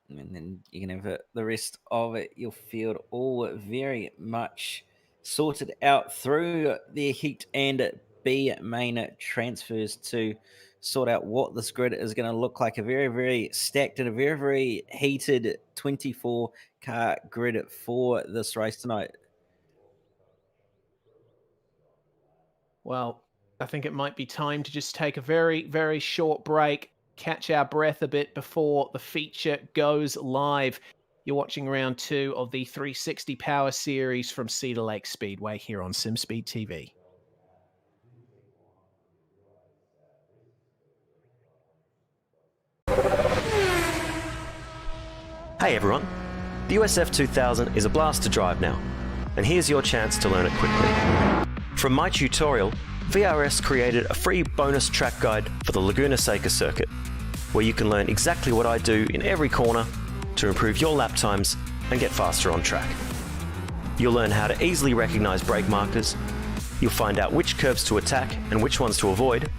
And then you can have the rest of it, your field, all very much sorted out through their Heat and B main transfers to sort out what this grid is going to look like. A very, very stacked and a very, very heated 24 car grid for this race tonight. Well, I think it might be time to just take a very, very short break, catch our breath a bit before the feature goes live. You're watching round 2 of the 360 Power Series from Cedar Lake Speedway here on SimSpeed TV. Hey everyone, the USF 2000 is a blast to drive now, and here's your chance to learn it quickly. From my tutorial, VRS created a free bonus track guide for the Laguna Seca circuit, where you can learn exactly what I do in every corner to improve your lap times and get faster on track. You'll learn how to easily recognize brake markers, you'll find out which curves to attack and which ones to avoid,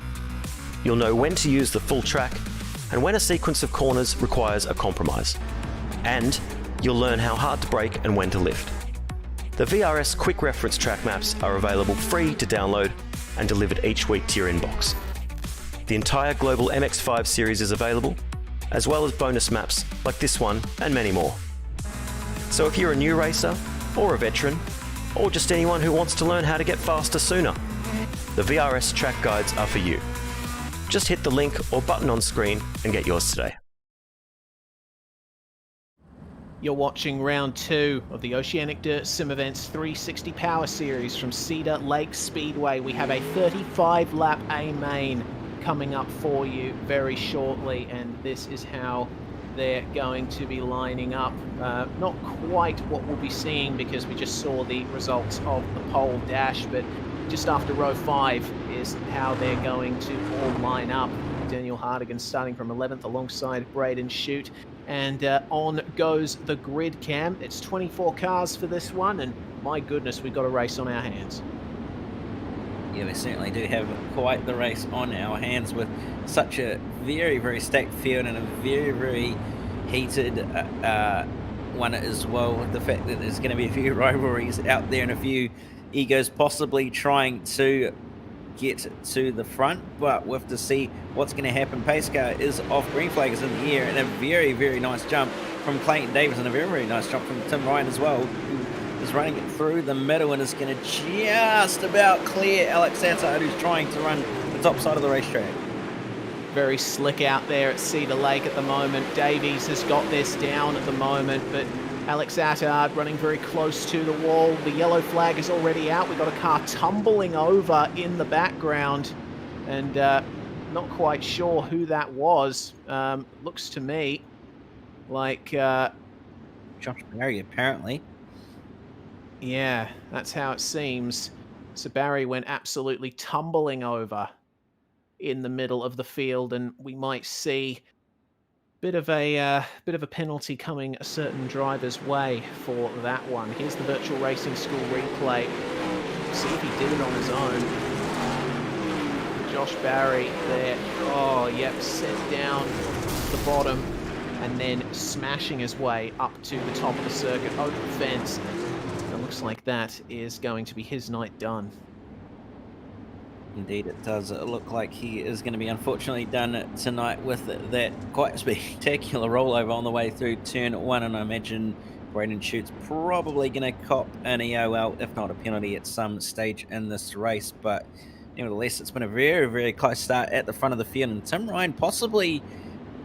you'll know when to use the full track and when a sequence of corners requires a compromise. And you'll learn how hard to brake and when to lift. The VRS quick reference track maps are available free to download and delivered each week to your inbox. The entire global MX5 series is available, as well as bonus maps like this one and many more. So if you're a new racer, or a veteran, or just anyone who wants to learn how to get faster sooner, the VRS track guides are for you. Just hit the link or button on screen and get yours today. You're watching round 2 of the Oceanic Dirt Sim Events 360 Power Series from Cedar Lake Speedway. We have a 35-lap A main coming up for you very shortly, and this is how they're going to be lining up. Not quite what we'll be seeing because we just saw the results of the pole dash, but just after row 5 is how they're going to all line up. Daniel Hardigan starting from 11th alongside Braden Shute. And on goes the grid cam. It's 24 cars for this one, and my goodness, we've got a race on our hands. Yeah, we certainly do have quite the race on our hands with such a very, very stacked field and a very, very heated one as well, with the fact that there's going to be a few rivalries out there and a few egos possibly trying to get to the front, but we'll have to see what's going to happen. Pace car is off, green flag is in the air, and a very, very nice jump from Clayton Davis and a very, very nice jump from Tim Ryan as well, who is running it through the middle and is going to just about clear Alex Attard, who's trying to run the top side of the racetrack. Very slick out there at Cedar Lake at the moment. Davies has got this down at the moment, but Alex Attard running very close to the wall. The yellow flag is already out. We've got a car tumbling over in the background, and not quite sure who that was. Looks to me like Josh Barry, apparently. Yeah, that's how it seems. So Barry went absolutely tumbling over in the middle of the field, and we might see bit of a penalty coming a certain driver's way for that one. Here's the Virtual Racing School replay. See if he did it on his own. Josh Barry there. Oh, yep, set down the bottom and then smashing his way up to the top of the circuit over the fence. It looks like that is going to be his night done. Indeed, it does look like he is going to be unfortunately done tonight with that quite spectacular rollover on the way through turn 1, and I imagine Braden Shute's probably going to cop an EOL, if not a penalty, at some stage in this race. But nevertheless, it's been a very, very close start at the front of the field, and Tim Ryan possibly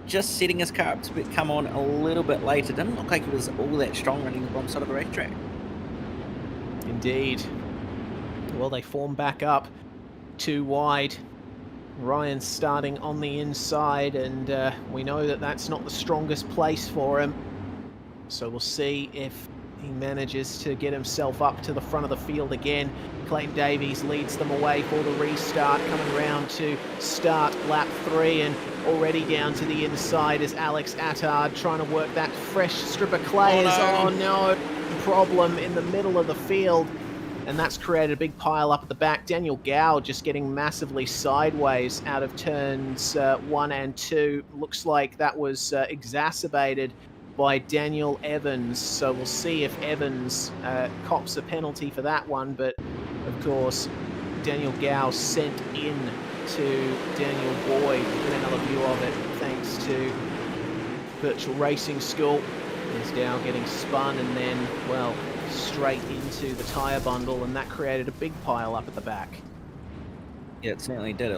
just setting his car up to come on a little bit later. Didn't look like he was all that strong running the bottom side of the racetrack. Indeed. Well, they form back up. Too wide. Ryan's starting on the inside, and we know that that's not the strongest place for him. So we'll see if he manages to get himself up to the front of the field again. Clayton Davies leads them away for the restart, coming round to start lap 3, and already down to the inside is Alex Attard trying to work that fresh strip of clay. Oh no, problem in the middle of the field, and that's created a big pile up at the back. Daniel Gow just getting massively sideways out of turns 1 and 2. Looks like that was exacerbated by Daniel Evans, so we'll see if Evans cops a penalty for that one. But of course, Daniel Gow sent in to Daniel Boyd. Get another view of it thanks to Virtual Racing School. There's Gow getting spun and then, well, straight into the tyre bundle, and that created a big pile up at the back. Yeah, it certainly did.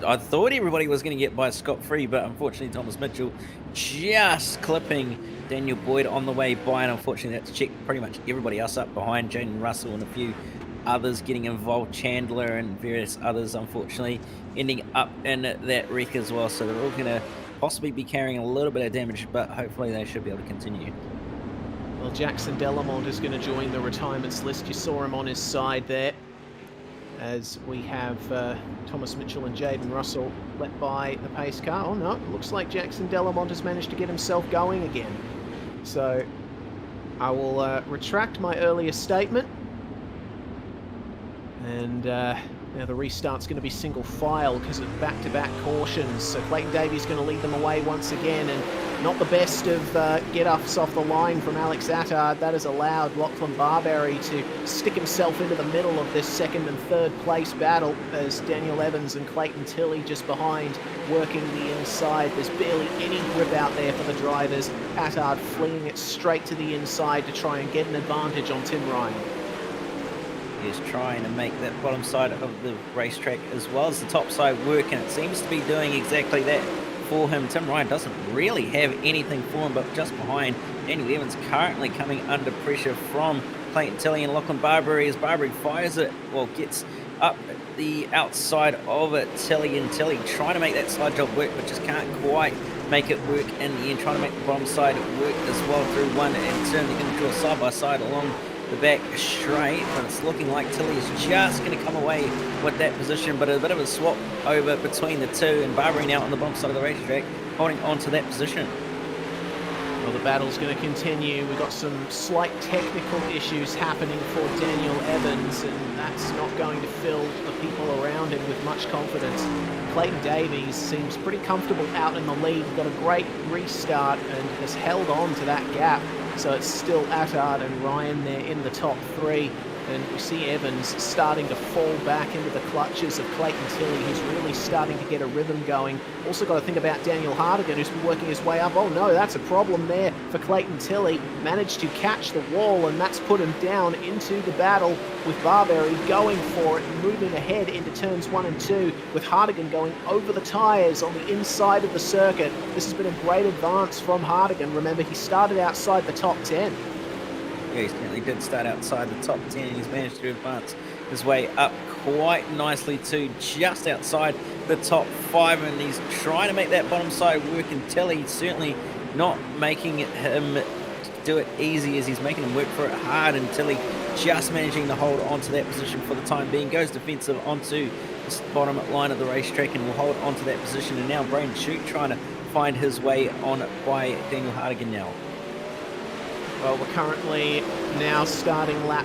I thought everybody was going to get by scot-free, but unfortunately Thomas Mitchell just clipping Daniel Boyd on the way by, and unfortunately that's checked pretty much everybody else up behind. Jaden Russell and a few others getting involved, Chandler and various others, unfortunately ending up in that wreck as well. So they're all going to possibly be carrying a little bit of damage, but hopefully they should be able to continue. Well, Jackson Delamont is going to join the retirements list. You saw him on his side there, as we have Thomas Mitchell and Jaden Russell let by the pace car. Oh no, it looks like Jackson Delamont has managed to get himself going again. So I will retract my earlier statement. And now the restart's going to be single file because of back-to-back cautions. So Clayton Davies going to lead them away once again, and not the best of get-offs off the line from Alex Attard. That has allowed Lachlan Barberry to stick himself into the middle of this second and third place battle, as Daniel Evans and Clayton Tilley just behind, working the inside. There's barely any grip out there for the drivers. Attard flinging it straight to the inside to try and get an advantage on Tim Ryan. Is trying to make that bottom side of the racetrack as well as the top side work, and it seems to be doing exactly that for him. Tim Ryan doesn't really have anything for him, but just behind, Daniel Evans currently coming under pressure from Clayton Tilley and Lachlan Barberry, as Barberry fires it, well, gets up the outside of it. Tilley trying to make that side job work, but just can't quite make it work in the end, trying to make the bottom side work as well through one and turn. They're going to draw side by side along the back straight, but it's looking like Tilley is just going to come away with that position, but a bit of a swap over between the two, and Barberry now on the bottom side of the racetrack holding on to that position. Well, the battle's going to continue. We've got some slight technical issues happening for Daniel Evans, and that's not going to fill the people around him with much confidence. Clayton Davies seems pretty comfortable out in the lead, got a great restart and has held on to that gap. So it's still Attard and Ryan there in the top 3. And we see Evans starting to fall back into the clutches of Clayton Tilley, who's really starting to get a rhythm going. Also got to think about Daniel Hardigan, who's been working his way up. Oh no, that's a problem there for Clayton Tilley. Managed to catch the wall, and that's put him down into the battle with Barberry going for it, moving ahead into turns 1 and 2, with Hardigan going over the tyres on the inside of the circuit. This has been a great advance from Hardigan. Remember, he started outside the top 10. Yeah, he certainly did start outside the top 10. He's managed to advance his way up quite nicely to just outside the top 5, and he's trying to make that bottom side work, and Tilley certainly not making him do it easy, as he's making him work for it hard, and Tilley just managing to hold on to that position for the time being. Goes defensive onto the bottom line of the racetrack and will hold on to that position, and now Braden Shute trying to find his way on by Daniel Hardigan now. Well, we're currently now starting lap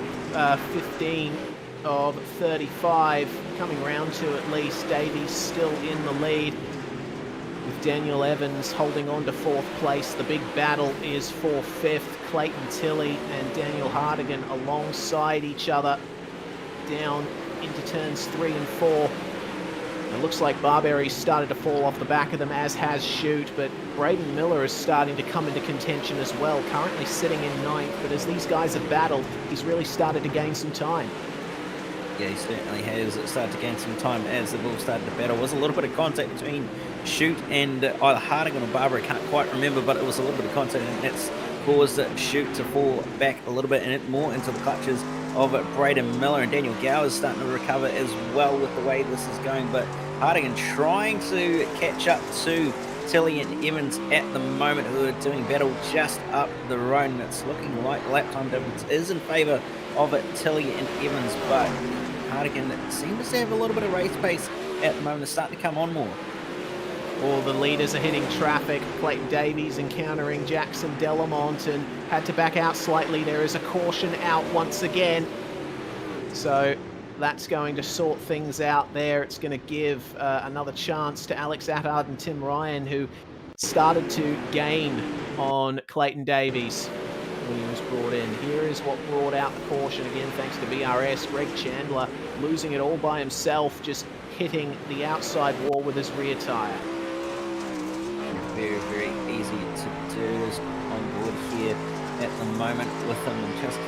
15 of 35, coming round to at least. Davies still in the lead, with Daniel Evans holding on to 4th place. The big battle is for 5th. Clayton Tilley and Daniel Hardigan alongside each other down into turns 3 and 4. It looks like Barberry's started to fall off the back of them, as has Shute, but Braden Miller is starting to come into contention as well, currently sitting in 9th, but as these guys have battled, he's really started to gain some time. Yeah, he certainly has started to gain some time as they've all started to battle. There was a little bit of contact between Shute and either Hardigan or Barberry, can't quite remember, but it was a little bit of contact, and that's caused Shute to fall back a little bit and more into the clutches of Braden Miller, and Daniel Gow is starting to recover as well with the way this is going, but Hardigan trying to catch up to Tilly and Evans at the moment, who are doing battle just up the road, and it's looking like lap time difference is in favour of it, Tilly and Evans, but Hardigan seems to have a little bit of race pace at the moment. It's starting to come on more. All the leaders are hitting traffic. Clayton Davies encountering Jackson Delamont and had to back out slightly. There is a caution out once again. So that's going to sort things out there. It's going to give another chance to Alex Attard and Tim Ryan, who started to gain on Clayton Davies when he was brought in. Here is what brought out the caution again, thanks to BRS. Greg Chandler losing it all by himself, just hitting the outside wall with his rear tyre. Very, very easy to do. Is on board here at the moment with him, and just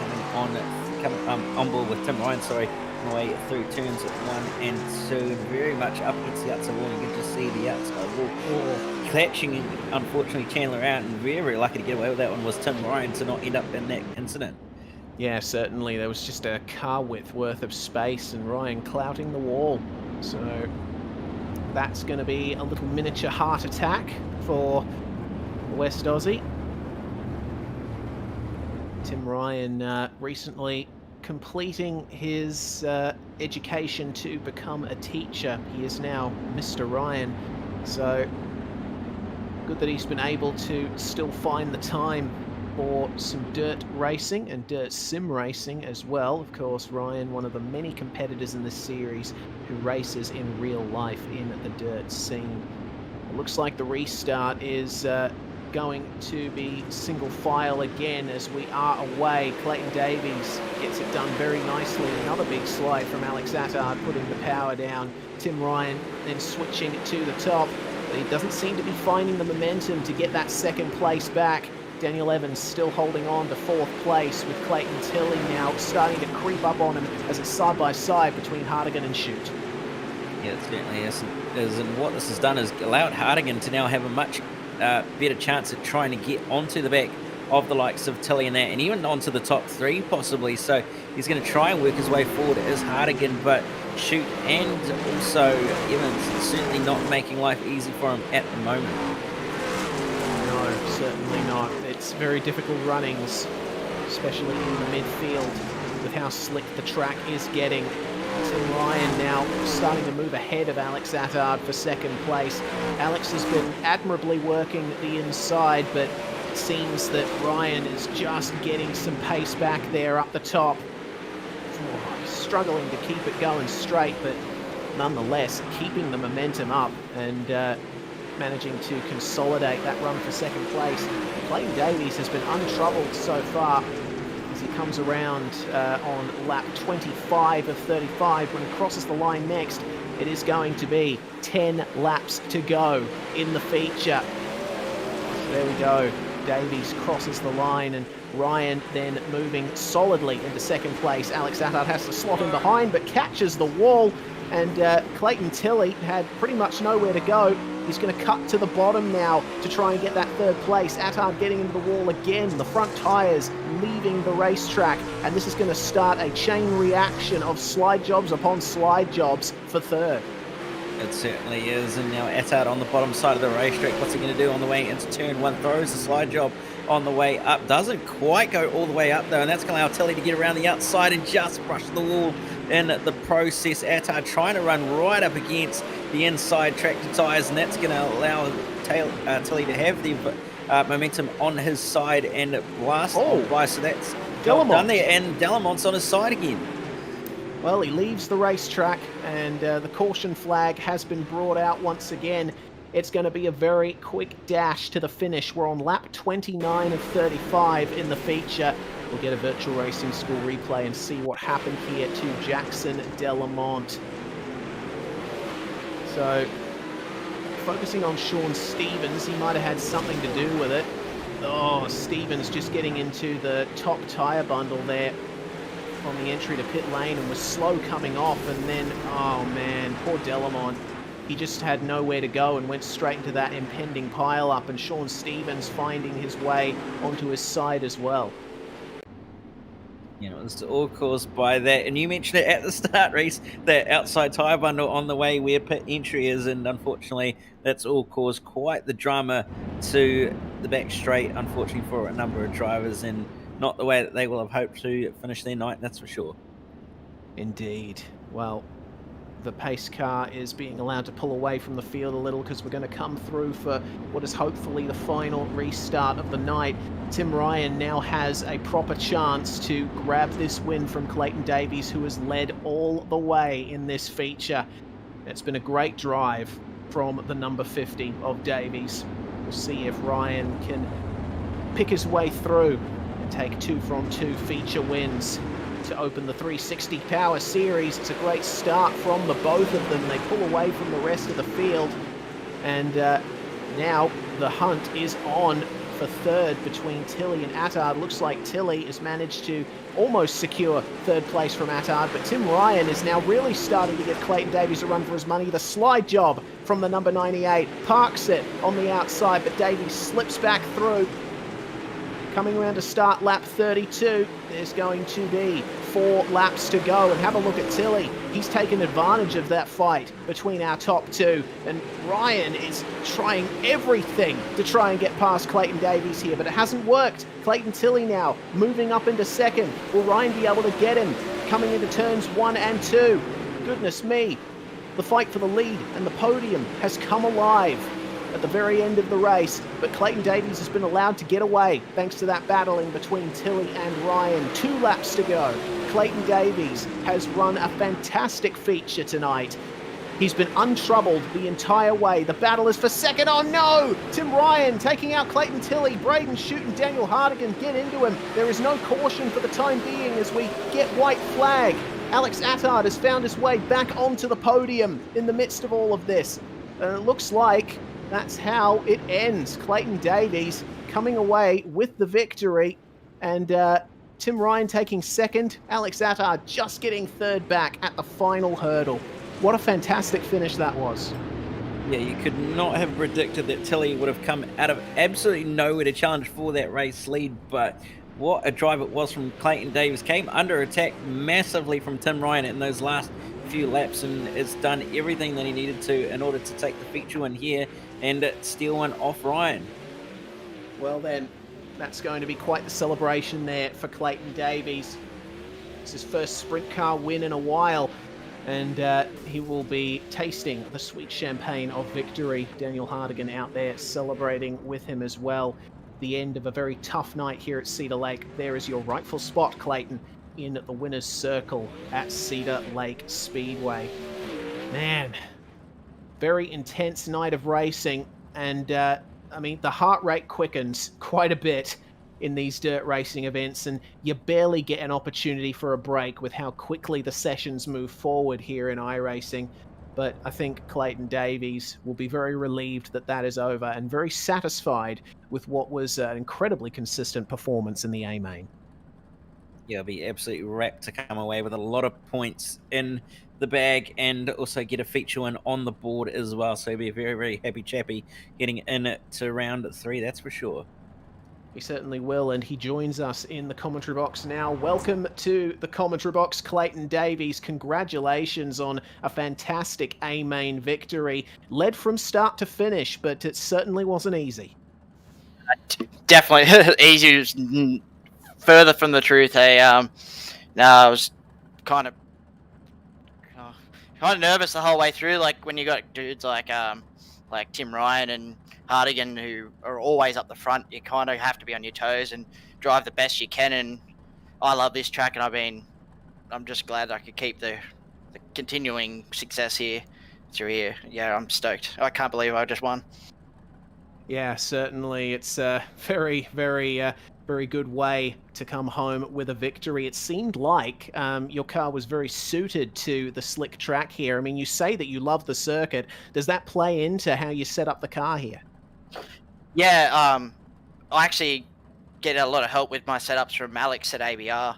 coming on board with Tim Ryan, sorry, on the way through turns 1 and 2, and very much up against the outside wall. You can just see the outside wall catching, unfortunately, Chandler out, and very, very lucky to get away with that one was Tim Ryan to not end up in that incident. Yeah, certainly. There was just a car width worth of space and Ryan clouting the wall. So that's going to be a little miniature heart attack for West Aussie. Tim Ryan recently completing his education to become a teacher. He is now Mr. Ryan. So good that he's been able to still find the time for some dirt racing and dirt sim racing as well. Of course, Ryan, one of the many competitors in this series who races in real life in the dirt scene. It looks like the restart is going to be single file again as we are away. Clayton Davies gets it done very nicely. Another big slide from Alex Attard, putting the power down. Tim Ryan then switching to the top. But he doesn't seem to be finding the momentum to get that second place back. Daniel Evans still holding on to 4th place, with Clayton Tilley now starting to creep up on him as it's side by side between Hardigan and Chute. Yeah, it certainly is. And what this has done is allowed Hardigan to now have a much better chance at trying to get onto the back of the likes of Tilley and that, and even onto the top 3 possibly. So he's going to try and work his way forward as Hardigan, but Chute and also Evans certainly not making life easy for him at the moment. No, certainly not. It's very difficult runnings, especially in the midfield, with how slick the track is getting. Tim Ryan now starting to move ahead of Alex Attard for 2nd place. Alex has been admirably working the inside, but it seems that Ryan is just getting some pace back there up the top. He's struggling to keep it going straight, but nonetheless keeping the momentum up and managing to consolidate that run for 2nd place. Clayton Davies has been untroubled so far as he comes around on lap 25 of 35. When he crosses the line next, it is going to be 10 laps to go in the feature. So there we go. Davies crosses the line, and Ryan then moving solidly into 2nd place. Alex Attard has to slot him behind, but catches the wall, and Clayton Tilley had pretty much nowhere to go. He's going to cut to the bottom now to try and get that 3rd place. Attard getting into the wall again. The front tyres leaving the racetrack, and this is going to start a chain reaction of slide jobs upon slide jobs for 3rd. It certainly is, and now Attard on the bottom side of the racetrack. What's he going to do on the way into turn 1? Throws the slide job on the way up. Doesn't quite go all the way up though, and that's going to allow Tilley to get around the outside and just brush the wall in the process. Attard trying to run right up against the inside tractor tyres, and that's going to allow Tilley to have the momentum on his side and blast on by. So that's done there, and Delamont's on his side again. Well, he leaves the racetrack, and the caution flag has been brought out once again. It's going to be a very quick dash to the finish. We're on lap 29 of 35 in the feature. We'll get a virtual racing school replay and see what happened here to Jackson Delamont. So, focusing on Sean Stevens, he might have had something to do with it. Oh, Stevens just getting into the top tyre bundle there on the entry to pit lane and was slow coming off, and then, oh man, poor Delamont. He just had nowhere to go and went straight into that impending pile-up, and Sean Stevens finding his way onto his side as well. It was all caused by that. And you mentioned it at the start, Reese, that outside tyre bundle on the way where pit entry is. And unfortunately, that's all caused quite the drama to the back straight, unfortunately, for a number of drivers, and not the way that they will have hoped to finish their night, that's for sure. Indeed. Well, the pace car is being allowed to pull away from the field a little because we're going to come through for what is hopefully the final restart of the night. Tim Ryan now has a proper chance to grab this win from Clayton Davies, who has led all the way in this feature. It's been a great drive from the number 50 of Davies. We'll see if Ryan can pick his way through and take 2 from 2 feature wins to open the 360 Power Series. It's a great start from the both of them. They pull away from the rest of the field, and now the hunt is on for third between Tilly and Attard. Looks like Tilly has managed to almost secure third place from Attard, but Tim Ryan is now really starting to give Clayton Davies a run for his money. The slide job from the number 98 parks it on the outside, but Davies slips back through. Coming around to start lap 32, there's going to be 4 laps to go. And have a look at Tilly. He's taken advantage of that fight between our top 2. And Ryan is trying everything to try and get past Clayton Davies here, but it hasn't worked. Clayton Tilly now moving up into second. Will Ryan be able to get him coming into turns 1 and 2? Goodness me. The fight for the lead and the podium has come alive at the very end of the race, but Clayton Davies has been allowed to get away thanks to that battling between Tilly and Ryan. 2 laps to go. Clayton Davies has run a fantastic feature tonight. He's been untroubled the entire way. The battle is for second. Oh no! Tim Ryan taking out Clayton Tilly. Braden Shute and Daniel Hardigan get into him. There is no caution for the time being as we get white flag. Alex Attard has found his way back onto the podium in the midst of all of this. It looks like that's how it ends. Clayton Davies coming away with the victory, and Tim Ryan taking second. Alex Attard just getting third back at the final hurdle. What a fantastic finish that was. Yeah, you could not have predicted that Tilly would have come out of absolutely nowhere to challenge for that race lead, but what a drive it was from Clayton Davies. Came under attack massively from Tim Ryan in those last few laps, and has done everything that he needed to in order to take the feature win here and steal one off Ryan. Well then, that's going to be quite the celebration there for Clayton Davies. It's his first sprint car win in a while, and he will be tasting the sweet champagne of victory. Daniel Hardigan out there celebrating with him as well. The end of a very tough night here at Cedar Lake. There is your rightful spot, Clayton, in the winner's circle at Cedar Lake Speedway. Man, very intense night of racing, and I mean, the heart rate quickens quite a bit in these dirt racing events, and you barely get an opportunity for a break with how quickly the sessions move forward here in iRacing. But I think Clayton Davies will be very relieved that that is over, and very satisfied with what was an incredibly consistent performance in the A-Main. Yeah, I'll be absolutely wrapped to come away with a lot of points in the bag, and also get a feature win on the board as well. So he'll be a very, very happy chappy getting in to round 3, that's for sure. He certainly will, and he joins us in the commentary box now. Welcome to the commentary box, Clayton Davies. Congratulations on a fantastic A-Main victory. Led from start to finish, but it certainly wasn't easy. Definitely easy was further from the truth. I was kind of nervous the whole way through. Like when you got dudes like Tim Ryan and Hardigan who are always up the front, you kind of have to be on your toes and drive the best you can. And I love this track, and I'm just glad I could keep the continuing success here through here. Yeah, I'm stoked. I can't believe I just won. Yeah, certainly. It's a very, very, very good way to come home with a victory. It seemed like your car was very suited to the slick track here. I mean, you say that you love the circuit. Does that play into how you set up the car here? Yeah, I actually get a lot of help with my setups from Alex at ABR.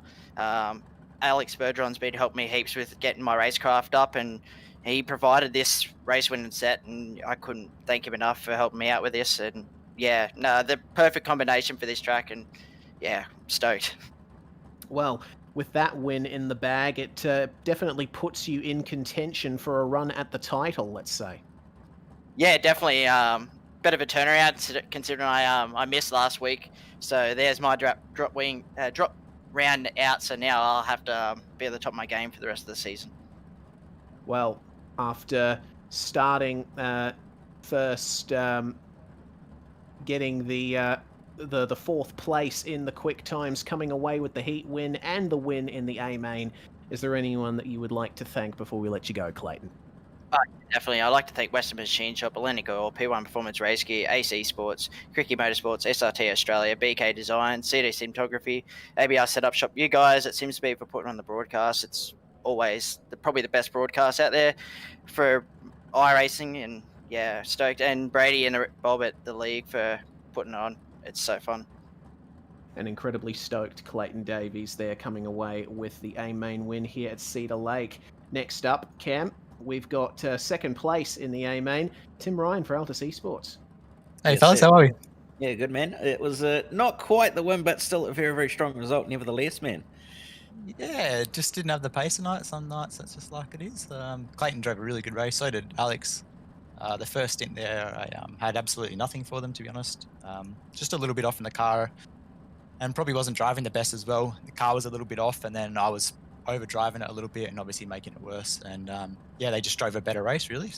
Alex Bergeron's been helping me heaps with getting my racecraft up, and he provided this race-winning set, and I couldn't thank him enough for helping me out with this. And yeah, no, the perfect combination for this track, and yeah, stoked. Well, with that win in the bag, it definitely puts you in contention for a run at the title, let's say. Yeah, definitely. Bit of a turnaround considering I missed last week. So there's my drop round out. So now I'll have to be at the top of my game for the rest of the season. Well, after starting first, getting the fourth place in the quick times, coming away with the heat win and the win in the A main, is there anyone that you would like to thank before we let you go, Clayton? Definitely. I'd like to thank Western Machine Shop, Atlantic Oil, P1 Performance Race Gear, AC Sports, Cricket Motorsports, SRT Australia, BK Design, CD Cinematography, ABR Setup Shop. You guys, it seems to be for putting on the broadcast. It's always probably the best broadcast out there for iRacing, and yeah, stoked. And Brady and Bob at the league for putting it on. It's so fun. An incredibly stoked Clayton Davies there, coming away with the A main win here at Cedar Lake. Next up, Cam, we've got second place in the A main, Tim Ryan for Altus Esports. Hey, Yes, fellas, sir. how are we? Yeah, good, man. It was not quite the win, but still a very, very strong result nevertheless, man. Yeah, just didn't have the pace tonight. Some nights that's just like it is. Clayton drove a really good race. So did Alex. The first stint there, I had absolutely nothing for them, to be honest. Just a little bit off in the car, and probably wasn't driving the best as well. The car was a little bit off, and then I was over driving it a little bit and obviously making it worse. And yeah, they just drove a better race, really.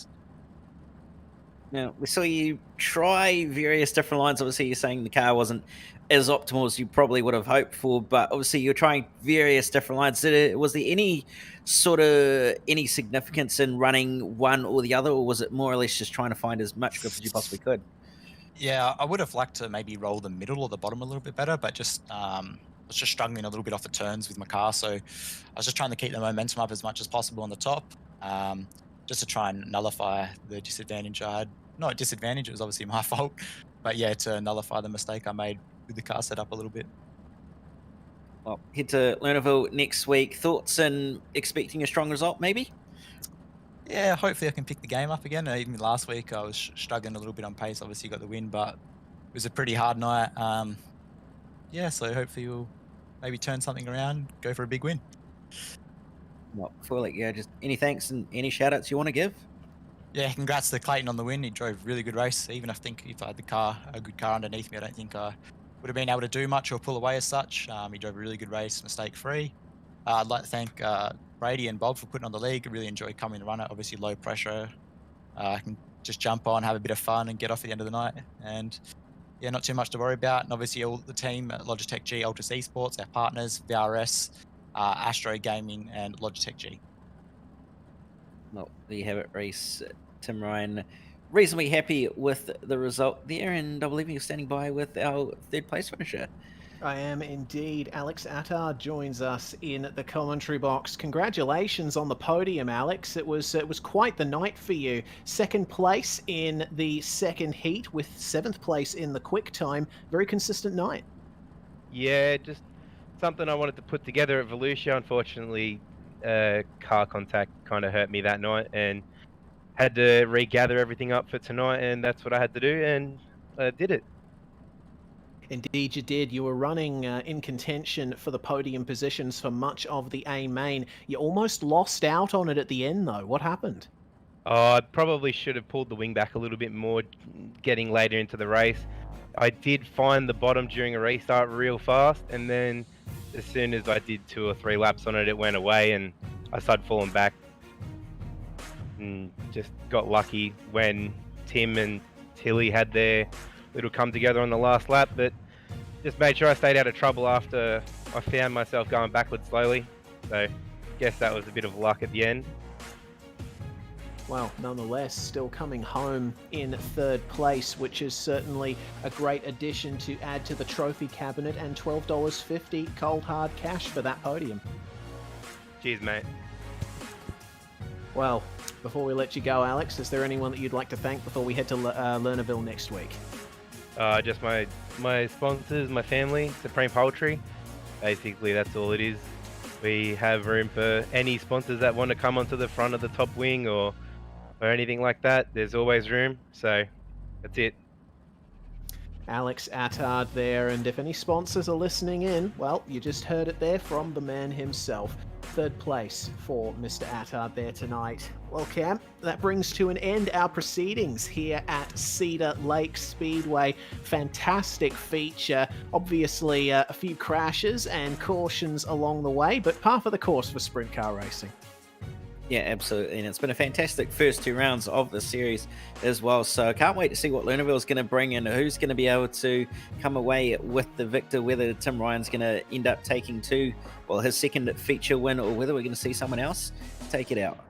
Now, we saw you try various different lines. Obviously, you're saying the car wasn't as optimal as you probably would have hoped for, but obviously you're trying various different lines. Was there any significance in running one or the other, or was it more or less just trying to find as much grip as you possibly could? Yeah, I would have liked to maybe roll the middle or the bottom a little bit better, but just was just struggling a little bit off the turns with my car. So I was just trying to keep the momentum up as much as possible on the top, just to try and nullify the disadvantage I had. Not disadvantage, it was obviously my fault, but yeah, to nullify the mistake I made with the car set up a little bit. Well, head to Lernerville next week. Thoughts and expecting a strong result, maybe? Yeah, hopefully I can pick the game up again. Even last week I was struggling a little bit on pace. Obviously got the win, but it was a pretty hard night. Yeah, so hopefully we'll maybe turn something around, go for a big win. Well, before like, yeah, just any thanks and any shout outs you want to give? Yeah, congrats to Clayton on the win. He drove a really good race. Even I think if I had a good car underneath me, I don't think I would have been able to do much or pull away as such. He drove a really good race, mistake free. I'd like to thank Brady and Bob for putting on the league. I really enjoy coming to run it. Obviously low pressure. I can just jump on, have a bit of fun and get off at the end of the night. And yeah, not too much to worry about. And obviously all the team at Logitech G, ODSE Esports, our partners, VRS, Astro Gaming and Logitech G. Well, there you have it, Reese. Tim Ryan, reasonably happy with the result there, and I believe you're standing by with our third place finisher. I am indeed. Alex Attar joins us in the commentary box. Congratulations on the podium, Alex. It was quite the night for you. Second place in the second heat with seventh place in the quick time. Very consistent night. Yeah, just something I wanted to put together at Volusia. Unfortunately, car contact kind of hurt me that night, and had to regather everything up for tonight, and that's what I had to do, and I did it. Indeed you did. You were running in contention for the podium positions for much of the A main. You almost lost out on it at the end, though. What happened? Oh, I probably should have pulled the wing back a little bit more getting later into the race. I did find the bottom during a restart real fast, and then as soon as I did 2 or 3 laps on it, it went away, and I started falling back. And just got lucky when Tim and Tilly had their little come together on the last lap, but just made sure I stayed out of trouble after I found myself going backwards slowly. So guess that was a bit of luck at the end. Well, nonetheless, still coming home in third place, which is certainly a great addition to add to the trophy cabinet, and $12.50 cold hard cash for that podium. Cheers, mate. Well, before we let you go, Alex, is there anyone that you'd like to thank before we head to Lernerville next week? Just my sponsors, my family, Supreme Poultry. Basically, that's all it is. We have room for any sponsors that want to come onto the front of the top wing or anything like that. There's always room. So that's it. Alex Attard there, and if any sponsors are listening in, well, you just heard it there from the man himself. Third place for Mr. Attard there tonight. Well, Cam, that brings to an end our proceedings here at Cedar Lake Speedway. Fantastic feature. Obviously, a few crashes and cautions along the way, but par for the course for sprint car racing. Yeah, absolutely. And it's been a fantastic first 2 rounds of the series as well. So I can't wait to see what Lernerville's going to bring and who's going to be able to come away with the victor, whether Tim Ryan's going to end up taking his second feature win, or whether we're going to see someone else take it out.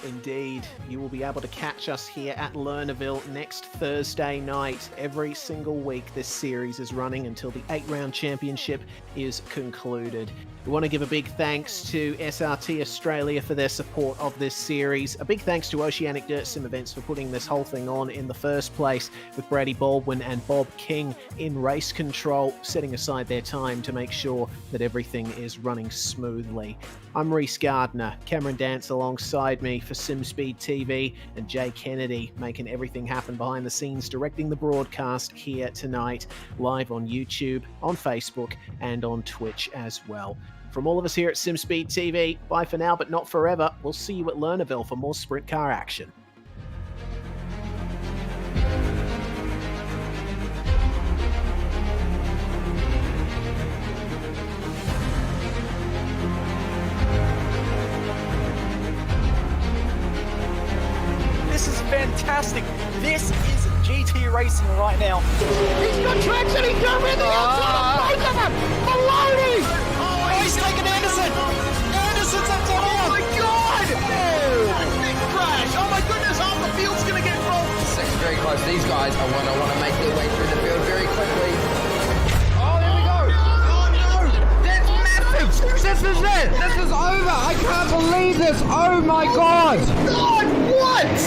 Indeed, you will be able to catch us here at Lernerville next Thursday night. Every single week this series is running until the 8-round championship is concluded. We want to give a big thanks to SRT Australia for their support of this series. A big thanks to Oceanic Dirt Sim Events for putting this whole thing on in the first place, with Brady Baldwin and Bob King in race control, setting aside their time to make sure that everything is running smoothly. I'm Reese Gardner, Cameron Dance alongside me for SimSpeed TV, and Jay Kennedy making everything happen behind the scenes, directing the broadcast here tonight, live on YouTube, on Facebook, and on Twitch as well. From all of us here at SimSpeed TV, bye for now, but not forever. We'll see you at Lernerville for more sprint car action. This is fantastic. This is GT racing right now. He's got traction. He's got everything outside of both of them. Maloney. Oh, he's taking Anderson. Anderson's up top. Oh my God! Oh, big crash! Oh my goodness! Half the field's gonna get rolled. It's very close. These guys are want to make their way through the field very quickly. Oh, there we go. Oh no! That's massive. This is it. This is over. I can't believe this. Oh my God! God, what?